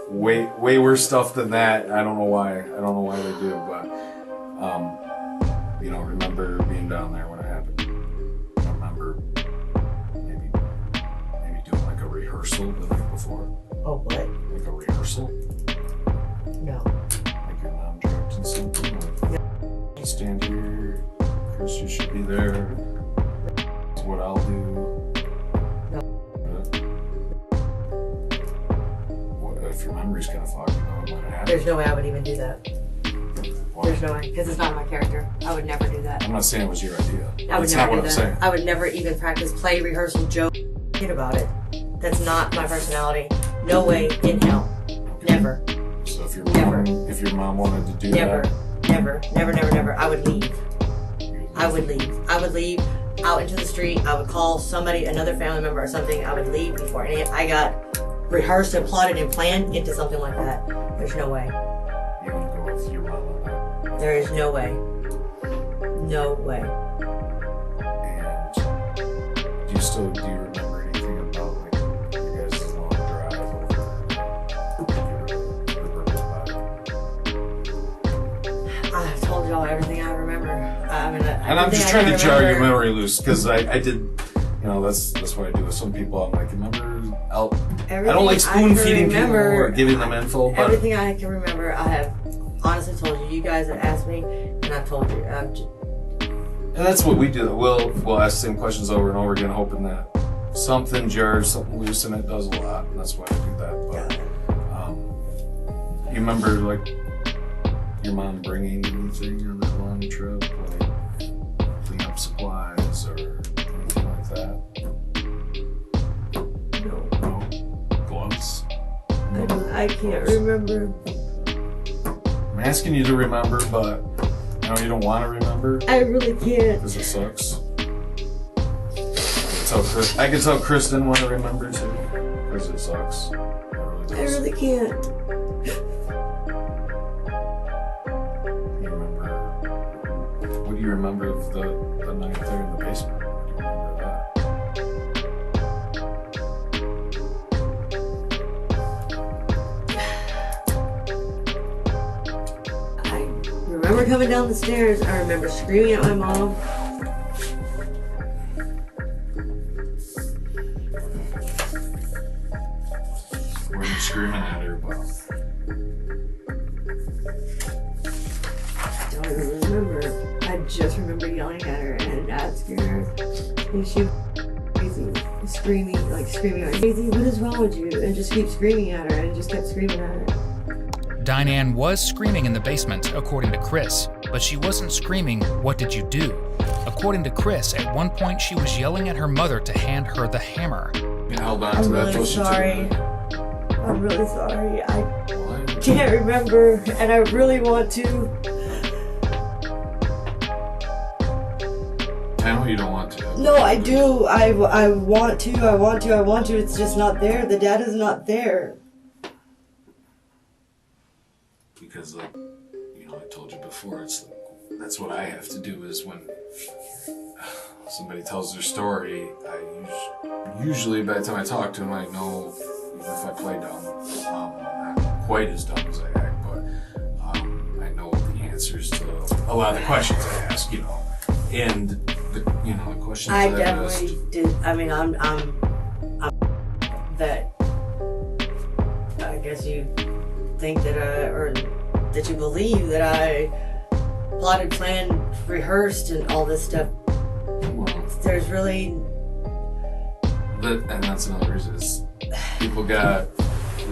Speaker 2: way worse stuff than that. I don't know why. I don't know why they do, but you know, remember being down there when it happened. I remember maybe doing like a rehearsal the night before.
Speaker 1: Oh, what?
Speaker 2: Like a rehearsal?
Speaker 1: No.
Speaker 2: Like your mom directing something? Like, stand here, Chris, you should be there. This is what I'll do.
Speaker 1: No.
Speaker 2: What if your memory's kind of foggy, you know what might happen?
Speaker 1: There's no way I would even do that.
Speaker 2: Why?
Speaker 1: There's no way, because it's not my character. I would never do that.
Speaker 2: I'm not saying it was your idea.
Speaker 1: I would
Speaker 2: That's
Speaker 1: never
Speaker 2: not what
Speaker 1: do
Speaker 2: I'm
Speaker 1: that.
Speaker 2: saying.
Speaker 1: I would never even practice play, rehearsal, joke, shit about it. That's not my personality. No way in hell. Never.
Speaker 2: So if your
Speaker 1: Never.
Speaker 2: mom wanted to do
Speaker 1: Never.
Speaker 2: that,
Speaker 1: Never. I would leave. I would leave out into the street. I would call somebody, another family member or something. I would leave before I got rehearsed and plotted and planned into something like that. There's no way.
Speaker 2: you would go with your mom on that.
Speaker 1: There is no way. No way.
Speaker 2: And do you remember anything about like your guys' long drive over your body?
Speaker 1: I've told y'all everything I remember.
Speaker 2: And I'm just trying to jar your memory loose because I did, you know, that's what I do with some people. I'm like, remember, I don't like spoon feeding people or giving them info. But
Speaker 1: everything I can remember, I have honestly told you. You guys have asked me, and I've told you.
Speaker 2: And that's what we do. We'll ask the same questions over and over again, hoping that something jars, something loose, and it does a lot. And that's why I do that. But you remember like your mom bringing anything on that long trip, like clean up supplies or anything like that? No gloves.
Speaker 1: I can't remember.
Speaker 2: I'm asking you to remember, but you don't want to remember.
Speaker 1: I really can't.
Speaker 2: Because it sucks. I can tell Chris didn't want to remember too. Because it sucks. It really does.
Speaker 1: I really can't.
Speaker 2: What do you remember of the night there in the basement? What do you remember of that?
Speaker 1: I remember coming down the stairs. I remember screaming at my mom.
Speaker 2: Were you screaming at her about?
Speaker 1: I don't even remember. I just remember yelling at her and asking her if she was crazy, screaming like crazy. What is wrong with you? And just keep screaming at her, and just kept screaming at her.
Speaker 4: Diane was screaming in the basement, according to Chris, but she wasn't screaming, "What did you do?" According to Chris, at one point she was yelling at her mother to hand her the hammer.
Speaker 2: You held on to
Speaker 1: I'm
Speaker 2: that
Speaker 1: really
Speaker 2: till she took
Speaker 1: sorry.
Speaker 2: it.
Speaker 1: I'm really sorry. I
Speaker 2: Why?
Speaker 1: can't remember, and I really want to.
Speaker 2: I know you don't want to.
Speaker 1: No, I do. I want to. It's just not there. The data's not there.
Speaker 2: Because, like, you know, I told you before, it's like, that's what I have to do is when somebody tells their story, usually by the time I talk to them, I know, even if I play dumb, I'm not quite as dumb as I act, but I know the answers to a lot of the questions I ask, you know, and the questions
Speaker 1: I
Speaker 2: that
Speaker 1: definitely do. I mean, I'm that. I guess you think that or that you believe that I plotted, planned, rehearsed, and all this stuff.
Speaker 2: Well,
Speaker 1: There's really.
Speaker 2: and that's another reason is people got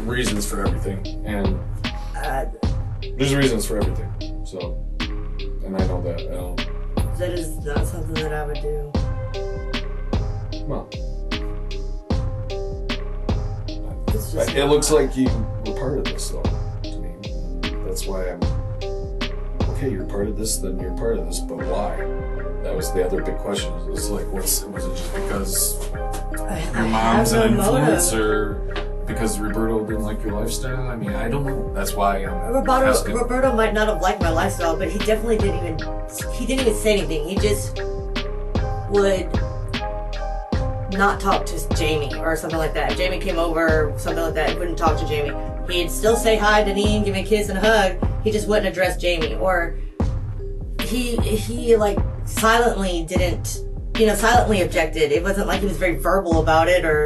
Speaker 2: reasons for everything, and there's reasons for everything. So, and I know that.
Speaker 1: That is not something that I would do.
Speaker 2: Well,
Speaker 1: It's just
Speaker 2: it looks like you were part of this, though. To me, that's why I'm okay. You're part of this, then you're part of this, but why? That was the other big question. It was like, was it just because your mom's an influence, or because Roberto didn't like your lifestyle? I mean, I don't know. That's why I'm asking.
Speaker 1: Roberto might not have liked my lifestyle, but he definitely didn't even say anything. He just would not talk to Jamie or something like that. If Jamie came over, something like that, he wouldn't talk to Jamie. He'd still say hi to Neen, give me a kiss and a hug. He just wouldn't address Jamie. Or he like silently silently objected. It wasn't like he was very verbal about it or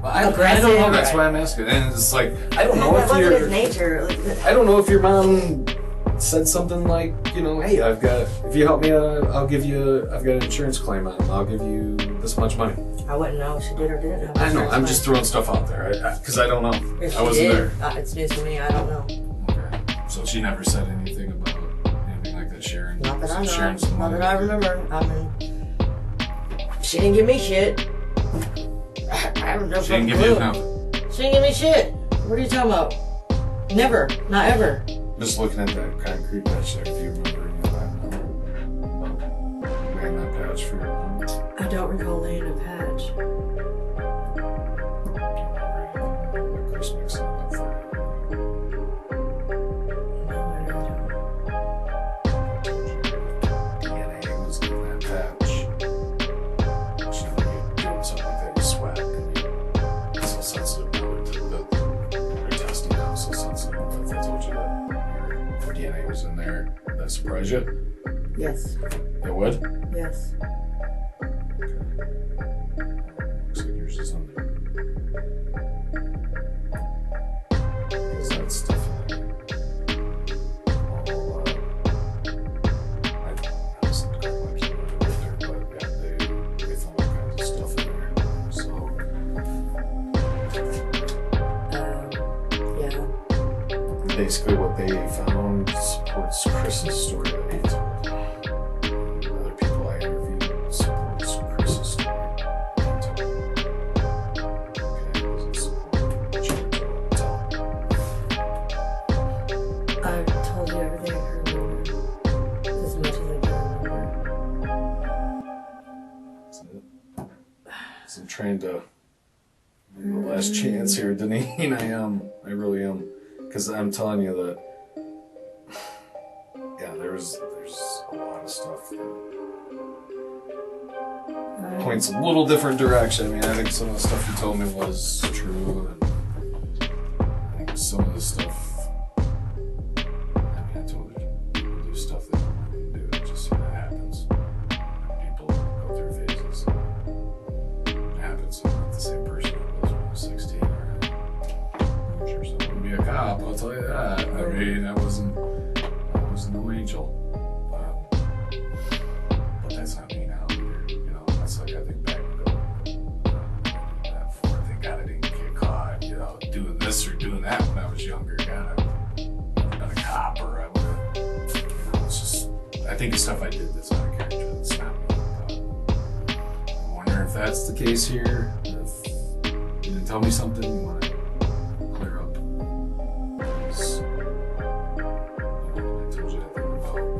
Speaker 1: aggressive.
Speaker 2: I don't know. That's why I'm asking. And it's like, I don't know
Speaker 1: that
Speaker 2: if
Speaker 1: wasn't
Speaker 2: you're.
Speaker 1: his nature.
Speaker 2: I don't know if your mom said something like, you know, hey, if you help me, I've got an insurance claim on, I'll give you this much money.
Speaker 1: I wouldn't know if she did or didn't have
Speaker 2: I know,
Speaker 1: insurance
Speaker 2: I'm
Speaker 1: claim.
Speaker 2: just throwing stuff out there, because I don't know.
Speaker 1: If
Speaker 2: I
Speaker 1: she
Speaker 2: wasn't
Speaker 1: did,
Speaker 2: there.
Speaker 1: It's news to me. I don't know.
Speaker 2: Okay. So she never said anything about anything like that, sharing.
Speaker 1: Not that I know.
Speaker 2: Sharing some
Speaker 1: Not
Speaker 2: money.
Speaker 1: that I remember. I mean, she didn't give me shit. I have no
Speaker 2: She didn't give
Speaker 1: clue.
Speaker 2: you nothing.
Speaker 1: She didn't give me shit. What are you talking about? Never. Not ever.
Speaker 2: Just looking at that concrete patch there, do you remember any of that now? Wearing that patch for your mom? Do
Speaker 1: I don't recall laying a patch.
Speaker 2: you remember anything that Chris mixed it up for you?
Speaker 1: No, I really
Speaker 2: DNA was in that patch. So when you're doing something like that, you sweat, and it's so sensitive now. You're testing now, so sensitive. If I told you that your DNA was in there, would that surprise you?
Speaker 1: don't. Yes.
Speaker 2: It would?
Speaker 1: Yes.
Speaker 2: Looks like yours is on there. 'Cause that's definitely all, I honestly don't like it right there, but yeah, they found all kinds of stuff in there. So,
Speaker 1: Yeah.
Speaker 2: basically what they found supports Chris's story that he told. Other people I interviewed supports Chris's story that he told. Okay, does it support what you were told?
Speaker 1: I told you everything I can remember. As much as I can remember.
Speaker 2: That's it. So I'm trying to give the last chance here, Deneen. I really am. Because I'm telling you that, yeah, there's a lot of stuff that points a little different direction. I mean, I think some of the stuff you told me was true, and I think some of the stuff, I mean, I told you, people do stuff they don't want to do. It just happens. People go through phases. It happens. I'm not the same person I was when I was 16. I'm sure someone would be a cop, I'll tell you that. I mean, I wasn't no angel. But that's not me now either. You know, that's like I think back and go, that before. Thank God I didn't get caught, you know, doing this or doing that when I was younger. God, I would have been a cop, or I would have, you know, it's just, I think it's stuff I did that's out of character. That's not me. that's the case here, if you didn't tell me something, you want to clear up. Because, I told you that thing about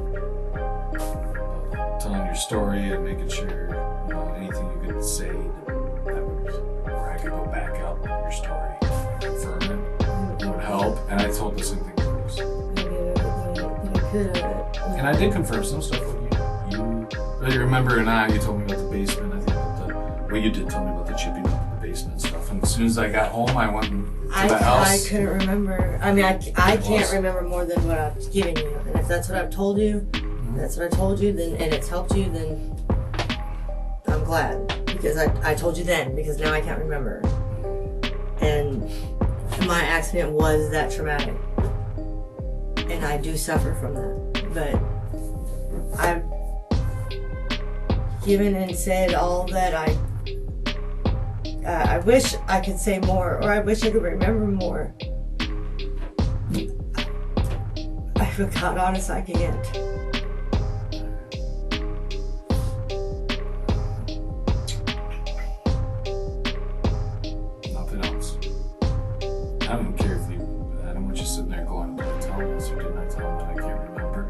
Speaker 2: telling your story and making sure, anything you could say where I could go back up your story, confirm it, would help. And I told the same thing to Chris. And I did confirm some stuff with you. You remember, and you told me about the basement. I think you did tell me about the chipping up in the basement stuff. And as soon as I got home, I went to the house.
Speaker 1: I couldn't remember. I mean, I can't remember more than what I've given you. And if that's what I've told you, that's what I told you, then, and it's helped you, then I'm glad. Because I told you then, because now I can't remember. And my accident was that traumatic. And I do suffer from that. But I've given and said all that I wish I could say more, or I wish I could remember more. But God, honest, I can't.
Speaker 2: Nothing else. I don't care if I don't want you sitting there going, did I tell him this or didn't I tell him that? I can't remember.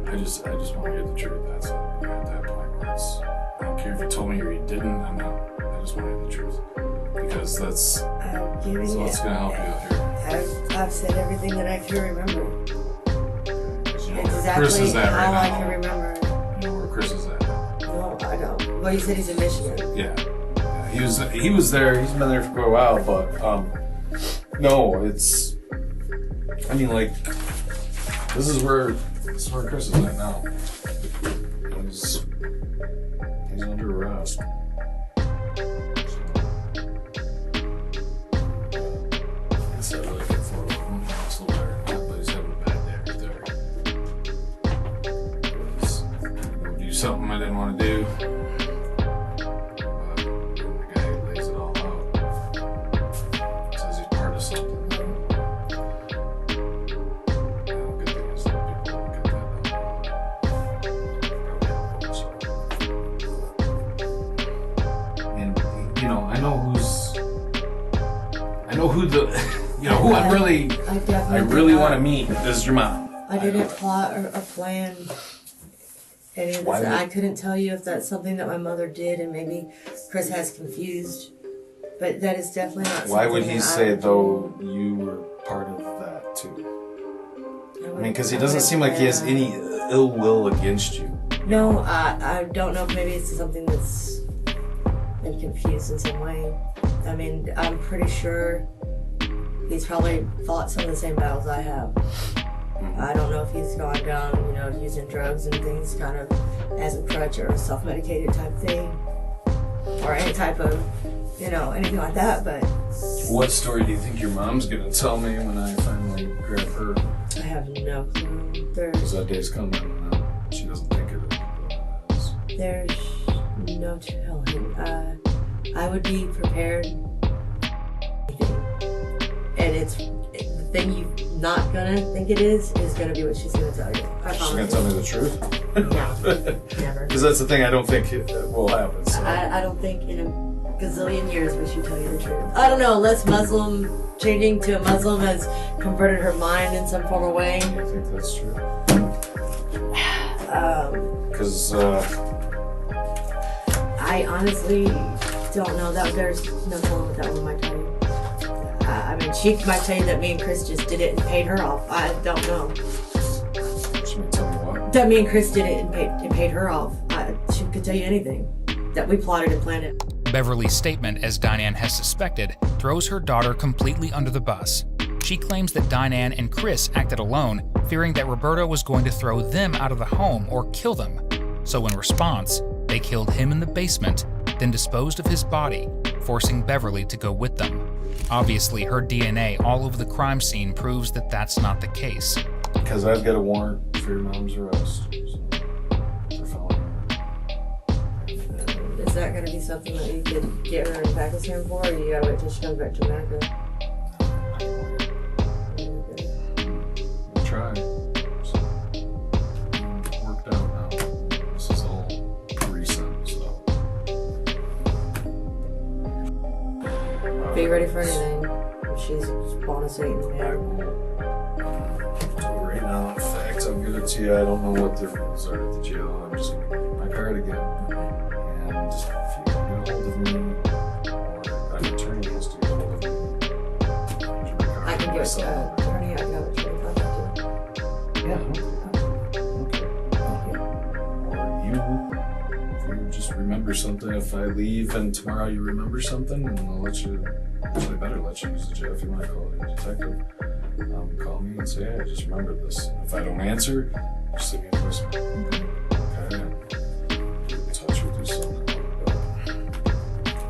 Speaker 2: I just want to hear the truth. That's it. You're at that point where I don't care if you told me or you didn't. I just want to hear the truth. Because that's what's going to help you out here.
Speaker 1: I've said everything that I can remember. Exactly
Speaker 2: Chris is at right
Speaker 1: how
Speaker 2: now.
Speaker 1: I can remember.
Speaker 2: You know where Chris is at?
Speaker 1: No, I don't. Well, you said he's in Michigan.
Speaker 2: Yeah. He was there. He's been there for a while, but no, it's. I mean, like, this is where Chris is at now. He's under arrest. So I really get for him. Still there, but he's having a bad day right there. Do something I didn't want to do. But the guy lays it all out. Says he's part of something. Good thing is that people look at that and who I really want to meet is your mom.
Speaker 1: I didn't plot or plan any of this. I couldn't tell you if that's something that my mother did and maybe Chris has confused. But that is definitely not something.
Speaker 2: Why would he say, though, you were part of that too? I mean, because he doesn't seem like he has any ill will against you.
Speaker 1: No, I don't know if maybe it's something that's been confused in some way. I mean, I'm pretty sure he's probably fought some of the same battles I have. I don't know if he's gone down, using drugs and things kind of as a crutch or a self-medicated type thing. Or any type of, anything like that, but...
Speaker 2: What story do you think your mom's gonna tell me when I finally grab her?
Speaker 1: I have no clue.
Speaker 2: Because that day's coming and she doesn't think it is.
Speaker 1: There's no telling. I would be prepared. And the thing you're not gonna think it is gonna be what she's gonna tell you.
Speaker 2: She's gonna tell me the truth?
Speaker 1: No, never.
Speaker 2: Because that's the thing I don't think will happen. So.
Speaker 1: I don't think in a gazillion years would she tell you the truth. I don't know, unless changing to a Muslim has converted her mind in some form or way.
Speaker 2: I think that's true. Because
Speaker 1: I honestly don't know. There's no telling what that one might tell you. I mean, she might tell you that me and Chris just did it and paid her off. I don't know.
Speaker 2: She might tell me what?
Speaker 1: That me and Chris did it and paid her off. She could tell you anything. That we plotted and planned it.
Speaker 4: Beverly's statement, as Diane has suspected, throws her daughter completely under the bus. She claims that Diane and Chris acted alone, fearing that Roberto was going to throw them out of the home or kill them. So in response, they killed him in the basement, then disposed of his body, forcing Beverly to go with them. Obviously, her DNA all over the crime scene proves that that's not the case.
Speaker 2: Because I've got a warrant for your mom's arrest. For felony.
Speaker 1: Is that going to be something that you could get her in Pakistan for, or you got to wait till she comes back to America?
Speaker 2: We'll try. So, worked out now. This is all recent, so.
Speaker 1: ready for anything. If she's bonusing.
Speaker 2: I will do it right now. In fact, I'll give it to you. I don't know what the rules are at the jail. I'm just going to give my card again. And if you can get a hold of me, or an attorney has to get a hold of me, here's my card.
Speaker 1: I can get
Speaker 2: Myself.
Speaker 1: attorney. I can have attorney contact you.
Speaker 2: Yeah. Okay. Or you, if you just remember something, if I leave and tomorrow you remember something, and I'll let you, actually better let you use the jail if you want to call it a detective. Call me and say, hey, I just remembered this. And if I don't answer, just leave me a voicemail. Okay. Get in touch with you somehow.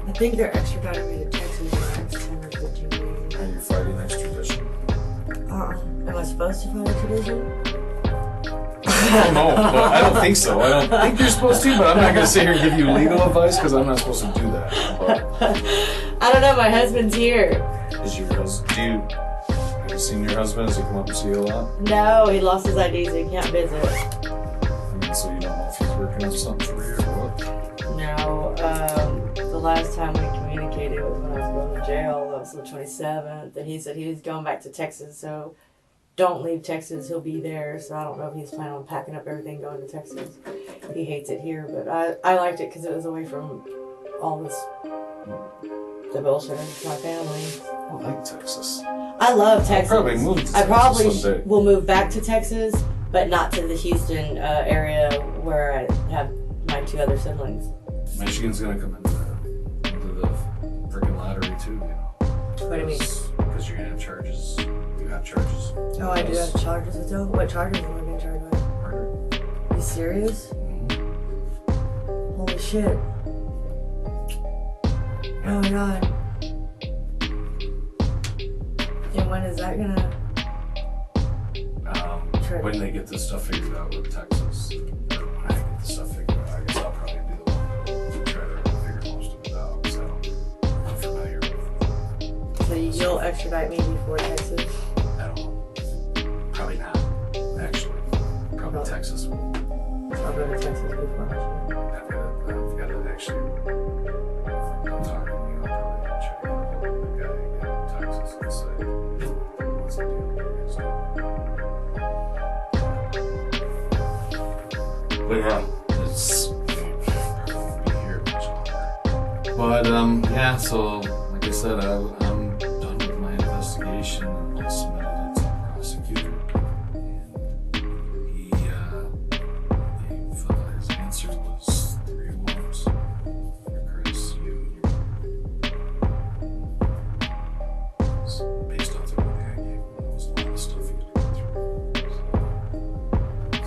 Speaker 1: I think they're extraditing me to Texas in the next 10 or 15 days.
Speaker 2: Are you fighting extradition?
Speaker 1: Am I supposed to file extradition?
Speaker 2: I don't know, but I don't think so. I don't think you're supposed to, but I'm not going to sit here and give you legal advice because I'm not supposed to do that. But
Speaker 1: I don't know. My husband's here.
Speaker 2: is your husband? Have you seen your husband? Does he come up and see you a lot?
Speaker 1: No, he lost his ID, so he can't visit.
Speaker 2: I mean, so you don't know if he's working on something for you or what?
Speaker 1: No, the last time we communicated was when I was going to jail. That was the 27th, and he said he was going back to Texas, so don't leave Texas. He'll be there. So I don't know if he's planning on packing up everything, going to Texas. He hates it here, but I liked it because it was away from all the bullshit of my family.
Speaker 2: I like Texas.
Speaker 1: I love Texas.
Speaker 2: I'll probably move to Texas
Speaker 1: I probably
Speaker 2: someday.
Speaker 1: will move back to Texas, but not to the Houston area where I have my 2 other siblings.
Speaker 2: Michigan's gonna come into the freaking lottery too, you know.
Speaker 1: What do you mean?
Speaker 2: Because you're gonna have charges. You have charges.
Speaker 1: Oh, I do have charges with them? What charges am I being charged with?
Speaker 2: Murder.
Speaker 1: You serious? Holy shit. Oh my god. And when is that gonna...
Speaker 2: When they get this stuff figured out with Texas, or when I get this stuff figured out, I guess I'll probably be the one that'll try to figure most of it out because I'm familiar with it.
Speaker 1: So you'll extradite me before Texas?
Speaker 2: I don't know. Probably not, actually. Probably
Speaker 1: No.
Speaker 2: Texas.
Speaker 1: I'll go to Texas before Michigan.
Speaker 2: I've got to actually talk to you. I'll probably try to get a hold of the guy again in Texas and say, what's the deal? But yeah, it's probably won't be here much longer. But yeah, so like I said, I'm done with my investigation and I submitted it to the prosecutor. And he his answer was 3 alarms for Chris, you and your mom. So based off everything I gave him, there was a lot of stuff he had to go through.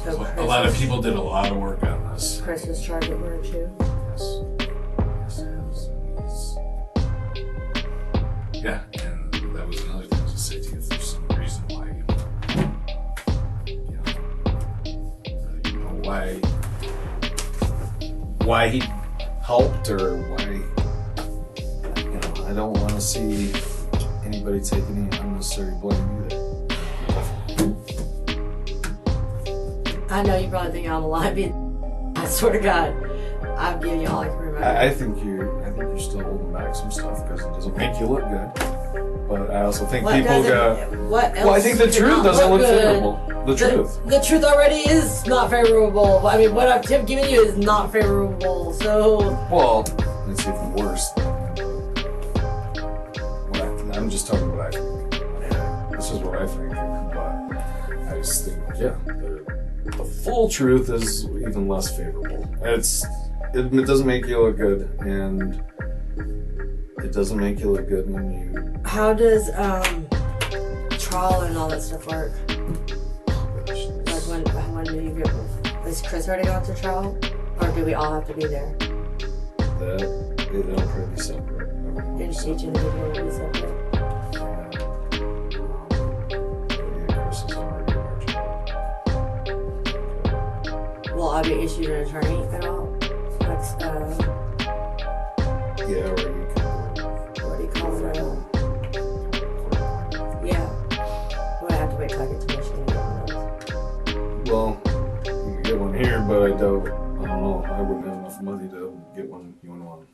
Speaker 1: So
Speaker 2: A lot of people did a lot of work on this.
Speaker 1: Chris was charged with murder too?
Speaker 2: Yes. Yes, it is. Yeah, and that was another thing to say to you. If there's some reason why, why he helped or why, I don't want to see anybody take any unnecessary blame either.
Speaker 1: I know you probably think I'm a lie, but I swear to God, I'm giving you all I can remember.
Speaker 2: I think you're still holding back some stuff because it doesn't make you look good. But I also think
Speaker 1: What
Speaker 2: people
Speaker 1: doesn't- what else
Speaker 2: Well, I think the
Speaker 1: could
Speaker 2: truth
Speaker 1: not
Speaker 2: doesn't look
Speaker 1: good?
Speaker 2: favorable. The truth.
Speaker 1: The truth already is not favorable. I mean, what I've given you is not favorable. So
Speaker 2: Well, it's even worse than I'm just talking what I think. This is what I think. But I just think, yeah, the full truth is even less favorable. It doesn't make you look good, and it doesn't make you look good when you.
Speaker 1: how does trial and all that stuff work? Like when do you get? Is Chris already going to trial, or do we all have to be there?
Speaker 2: It'll probably be separate.
Speaker 1: Each individual will be separate.
Speaker 2: Chris is already in our job.
Speaker 1: Will I be issued an attorney at all? Like,
Speaker 2: Yeah, or you can
Speaker 1: what do you call it? Yeah. Would I have to wait till I get to Michigan to get one of those?
Speaker 2: Well, you can get one here, but I don't know. I wouldn't have enough money to get one. You want one?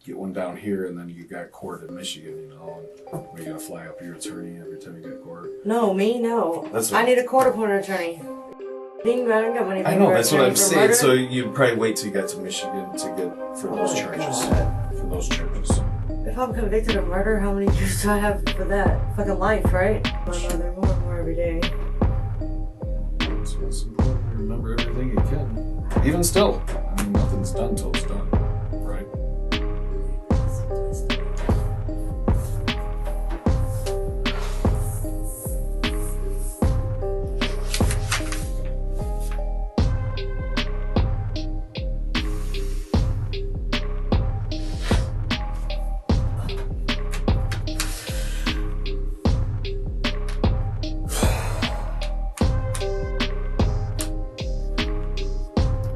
Speaker 2: get one down here, and then you got court in Michigan, you know, and you gotta fly up your attorney every time you get court.
Speaker 1: No, me, no.
Speaker 2: That's
Speaker 1: I need a court-appointed attorney. Ding, I don't got money.
Speaker 2: I know, that's what I'm saying.
Speaker 1: Murder.
Speaker 2: So you probably wait till you get to Michigan to get for those charges.
Speaker 1: God.
Speaker 2: For those charges.
Speaker 1: If I'm convicted of murder, how many years do I have for that? Fucking life, right? My mother, more and more every day.
Speaker 2: So it's important to remember everything you can. Even still, I mean, nothing's done till it's done, right?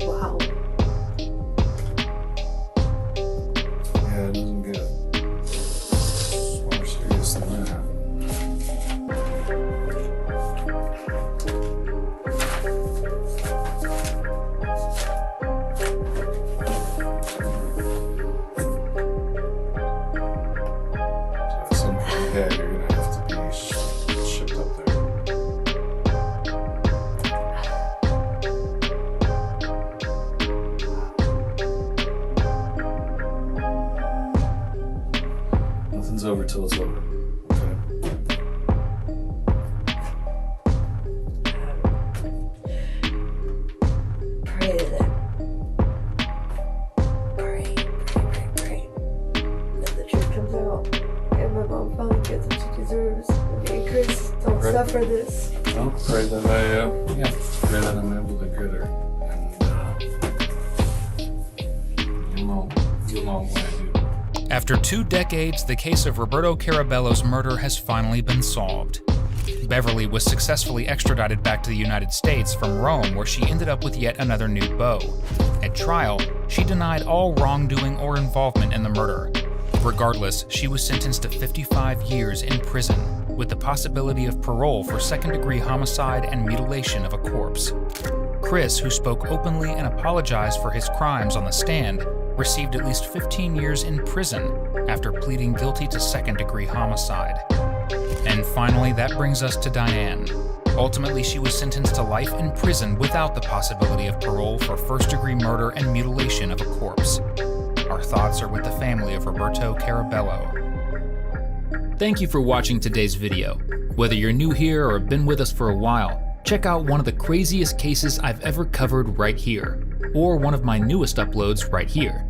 Speaker 1: Wow.
Speaker 2: Yeah, it doesn't get more serious than that. So at some point, yeah, you're gonna have to be shipped up there. Nothing's over till it's over. Okay.
Speaker 1: Pray that. Pray. That the truth comes out. And my mom finally gets what she deserves. Me and Chris don't
Speaker 2: Right.
Speaker 1: suffer this.
Speaker 2: Well, pray that pray that I'm able to get her, and you'll know when I do.
Speaker 4: After 2 decades, the case of Roberto Carabello's murder has finally been solved. Beverly was successfully extradited back to the United States from Rome, where she ended up with yet another new beau. At trial, she denied all wrongdoing or involvement in the murder. Regardless, she was sentenced to 55 years in prison, with the possibility of parole for second-degree homicide and mutilation of a corpse. Chris, who spoke openly and apologized for his crimes on the stand, received at least 15 years in prison after pleading guilty to second-degree homicide. And finally, that brings us to Diane. Ultimately, she was sentenced to life in prison without the possibility of parole for first-degree murder and mutilation of a corpse. Our thoughts are with the family of Roberto Carabello. Thank you for watching today's video. Whether you're new here or have been with us for a while, check out one of the craziest cases I've ever covered right here, or one of my newest uploads right here.